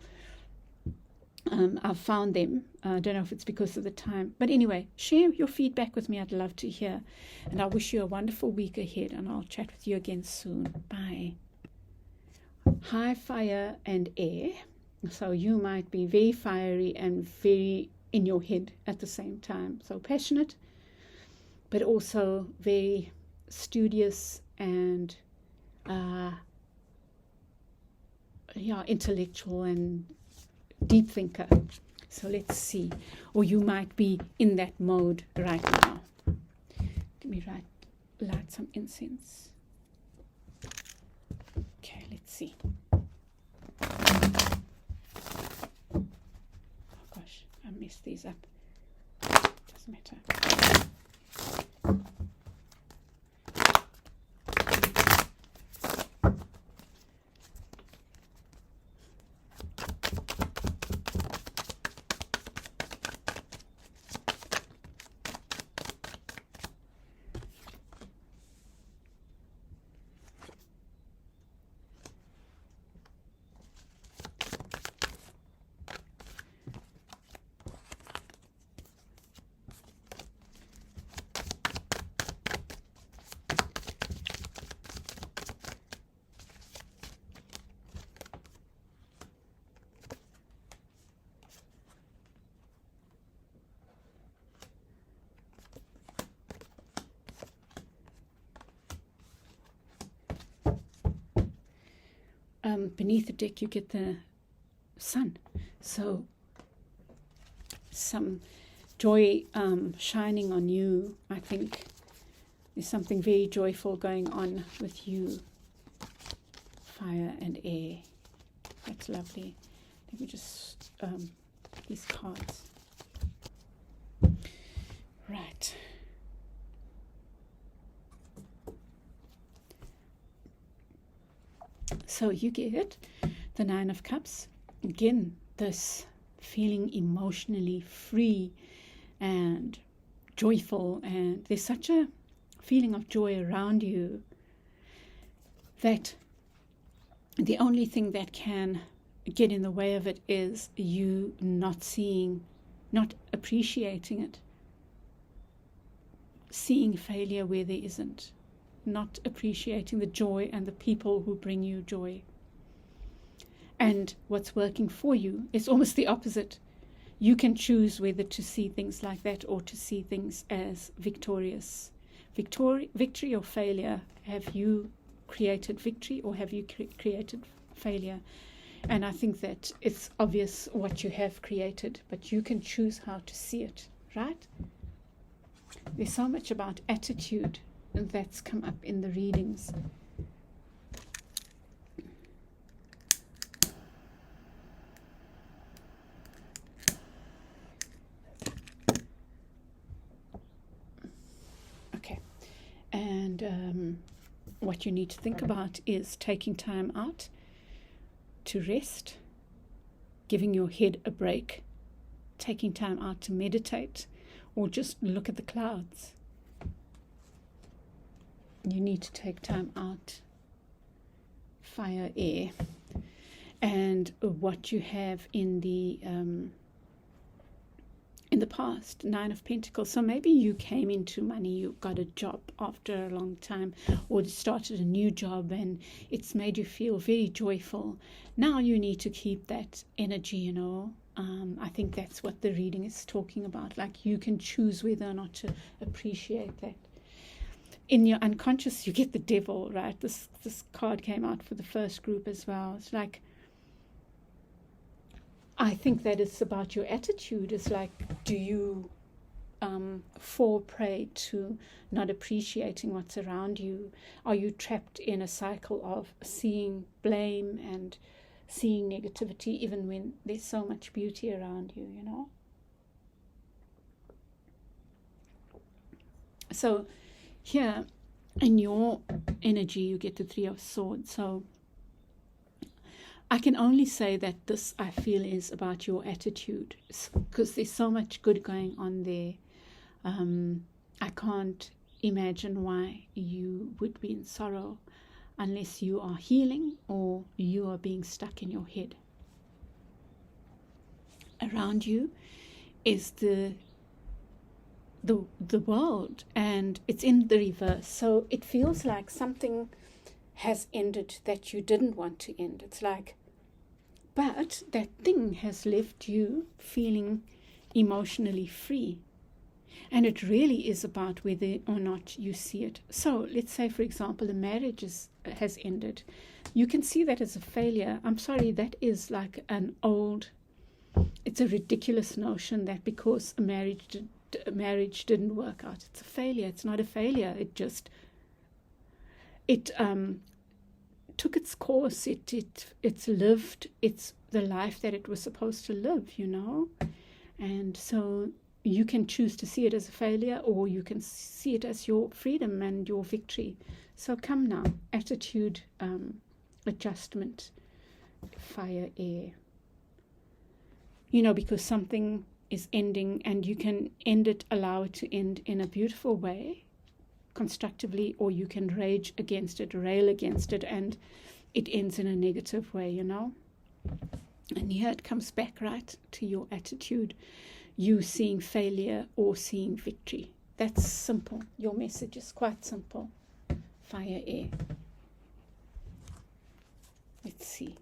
I've found them. I don't know if it's because of the time. But anyway, share your feedback with me. I'd love to hear. And I wish you a wonderful week ahead. And I'll chat with you again soon. Bye. High fire and air. So you might be very fiery and very in your head at the same time. So passionate, but also very studious and intellectual and deep thinker. So let's see. Or you might be in that mode right now. Let me light some incense. Okay, let's see. Oh gosh, I messed these up. Doesn't matter. Beneath the deck you get the sun, so some joy shining on you. I think there's something very joyful going on with you. Fire and air, that's lovely. Let me just these cards. Right. So you get the Nine of Cups. Again, this feeling emotionally free and joyful, and there's such a feeling of joy around you that the only thing that can get in the way of it is you not appreciating it, seeing failure where there isn't, not appreciating the joy and the people who bring you joy. And what's working for you is almost the opposite. You can choose whether to see things like that or to see things as victorious. Victory or failure. Have you created victory or have you created failure? And I think that it's obvious what you have created, but you can choose how to see it, right? There's so much about attitude that's come up in the readings. Okay, and what you need to think about is taking time out to rest, giving your head a break, taking time out to meditate, or just look at the clouds. You need to take time out. Fire, air, and what you have in the past, Nine of Pentacles. So maybe you came into money, you got a job after a long time, or started a new job, and it's made you feel very joyful. Now you need to keep that energy, I think that's what the reading is talking about. Like, you can choose whether or not to appreciate that. In your unconscious, you get the devil, right? This card came out for the first group as well. It's like, I think that it's about your attitude. It's like, do you fall prey to not appreciating what's around you? Are you trapped in a cycle of seeing blame and seeing negativity even when there's so much beauty around you, So here in your energy you get the Three of Swords. So I can only say that this, I feel, is about your attitude, because there's so much good going on there. I can't imagine why you would be in sorrow unless you are healing or you are being stuck in your head. around you is the world, and it's in the reverse. So it feels like something has ended that you didn't want to end. It's like, but that thing has left you feeling emotionally free. And it really is about whether or not you see it. So let's say, for example, a marriage has ended. You can see that as a failure. I'm sorry, that is like it's a ridiculous notion that because a marriage didn't work out, it's a failure. It's not a failure. It took its course. It's lived. It's the life that it was supposed to live, And so you can choose to see it as a failure, or you can see it as your freedom and your victory. So come now, attitude, adjustment, fire, air. Because something is ending, and you can end it, allow it to end in a beautiful way, constructively, or you can rage against it, rail against it, and it ends in a negative way, And here it comes back right to your attitude. You seeing failure or seeing victory. That's simple. Your message is quite simple. Fire, air. Let's see.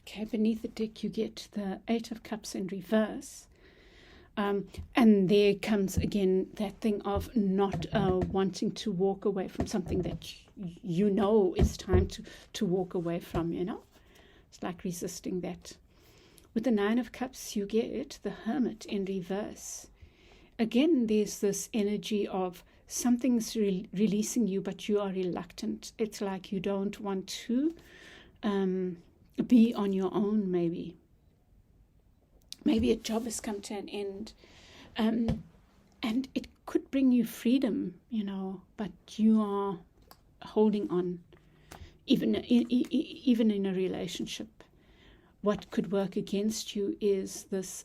Okay, beneath the deck you get the Eight of Cups in reverse. And there comes again that thing of not wanting to walk away from something that is time to walk away from, It's like resisting that. With the Nine of Cups you get the Hermit in reverse. Again, there's this energy of something's releasing you, but you are reluctant. It's like you don't want to be on your own, maybe. Maybe a job has come to an end, and it could bring you freedom, but you are holding on, even in a relationship. What could work against you is this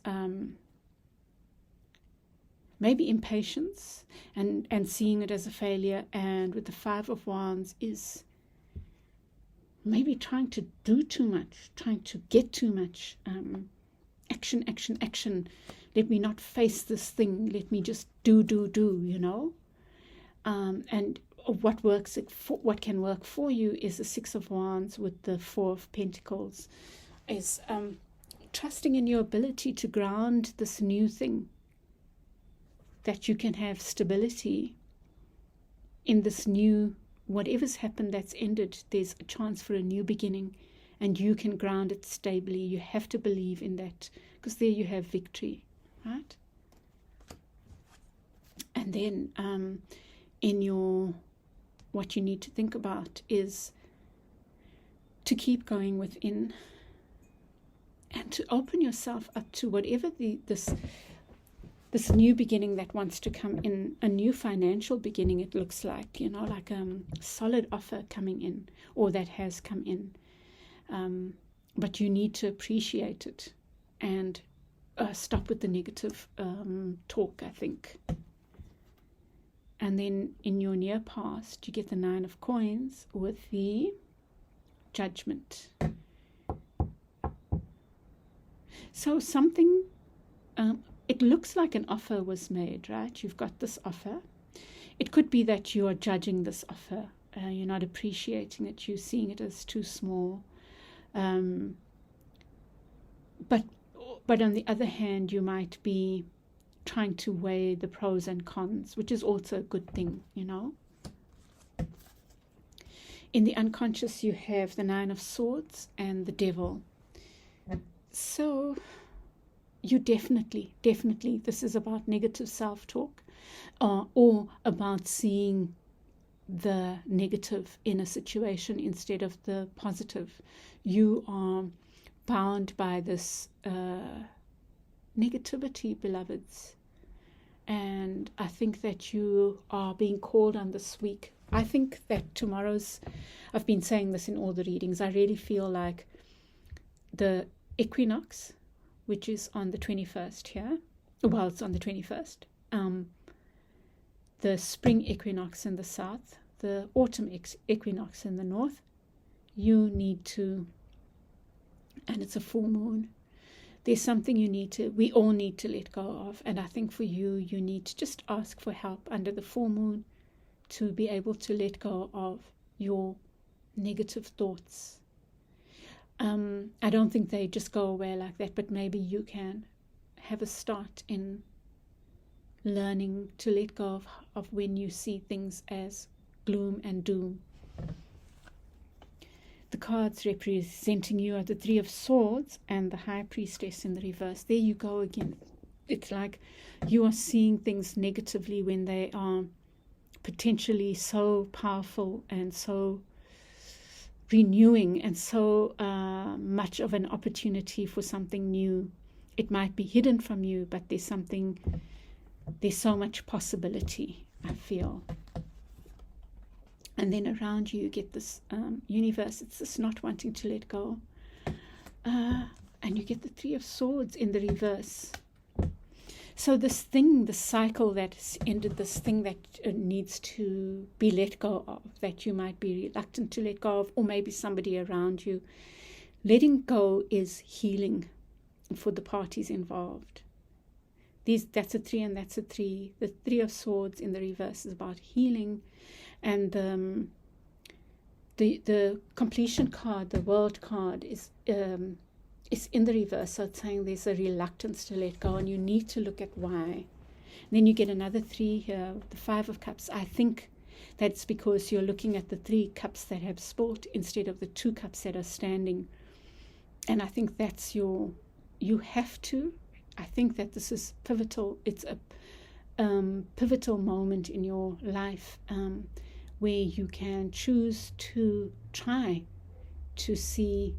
maybe impatience and seeing it as a failure, and with the Five of Wands is maybe trying to do too much, trying to get too much. Action, action, action. Let me not face this thing. Let me just do, And what can work for you is the Six of Wands with the Four of Pentacles, is trusting in your ability to ground this new thing, that you can have stability in this new, whatever's happened that's ended. There's a chance for a new beginning, and you can ground it stably. You have to believe in that, because there you have victory, right? And then what you need to think about is to keep going within, and to open yourself up to whatever this new beginning that wants to come in, a new financial beginning. It looks like, like a solid offer coming in, or that has come in. But you need to appreciate it and stop with the negative talk, I think. And then in your near past, you get the Nine of Coins with the Judgment. So something, it looks like an offer was made, right? You've got this offer. It could be that you are judging this offer. You're not appreciating it. You're seeing it as too small. But on the other hand, you might be trying to weigh the pros and cons, which is also a good thing, In the unconscious, you have the Nine of Swords and the Devil. So you definitely, this is about negative self-talk, or about seeing the negative in a situation instead of the positive. You are bound by this negativity, beloveds. And I think that you are being called on this week. I think that I've been saying this in all the readings, I really feel like the equinox, which is on the 21st here, well, it's on the 21st, the spring equinox in the south, the autumn equinox in the north, you need to, and it's a full moon, there's something we all need to let go of. And I think for you, you need to just ask for help under the full moon to be able to let go of your negative thoughts. I don't think they just go away like that, but maybe you can have a start in learning to let go of when you see things as gloom and doom. The cards representing you are the Three of Swords and the High Priestess in the reverse. There you go again. It's like you are seeing things negatively when they are potentially so powerful and so renewing and so much of an opportunity for something new. It might be hidden from you, but there's so much possibility, I feel. And then around you get this universe. It's this not wanting to let go. And you get the Three of Swords in the reverse. So this thing, the cycle that has ended, this thing that needs to be let go of, that you might be reluctant to let go of, or maybe somebody around you. Letting go is healing for the parties involved. That's a 3 and that's a 3. The Three of Swords in the reverse is about healing. And the completion card, the world card, is in the reverse. So it's saying there's a reluctance to let go, and you need to look at why. And then you get another 3 here, the 5 of Cups. I think that's because you're looking at the 3 cups that have sport instead of the 2 cups that are standing. And I think that's you have to. I think that this is pivotal. It's a pivotal moment in your life where you can choose to try to see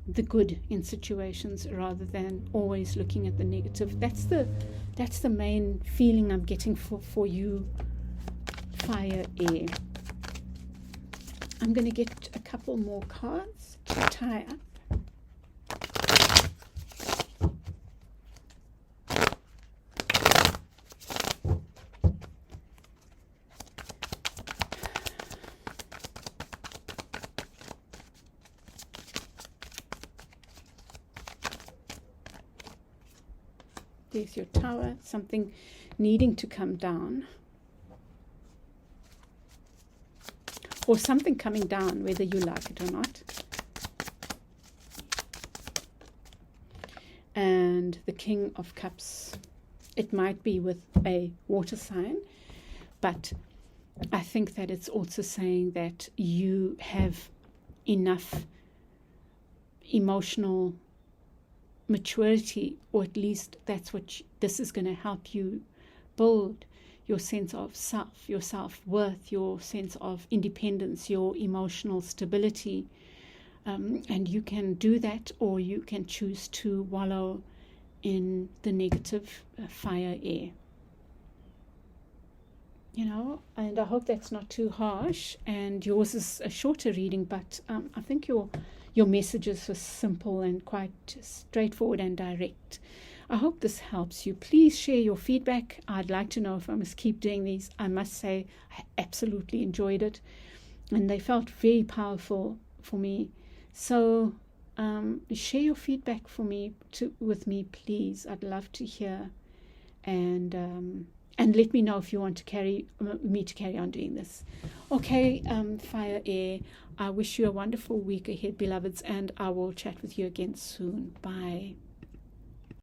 the good in situations rather than always looking at the negative. That's the main feeling I'm getting for you, fire, air. I'm going to get a couple more cards to tie up. There's your Tower, something needing to come down. Or something coming down, whether you like it or not. And the King of Cups. It might be with a water sign, but I think that it's also saying that you have enough emotional maturity, or at least that's what this is going to help you build your sense of self, your self-worth, your sense of independence, your emotional stability. And you can do that, or you can choose to wallow in the negative, fire, air. And I hope that's not too harsh. And yours is a shorter reading, but I think your messages were simple and quite straightforward and direct. I hope this helps you. Please share your feedback. I'd like to know if I must keep doing these. I must say I absolutely enjoyed it, and they felt very powerful for me. So share your feedback with me, please. I'd love to hear, and let me know if you want to carry on doing this. Okay, fire, air. I wish you a wonderful week ahead, beloveds, and I will chat with you again soon. Bye.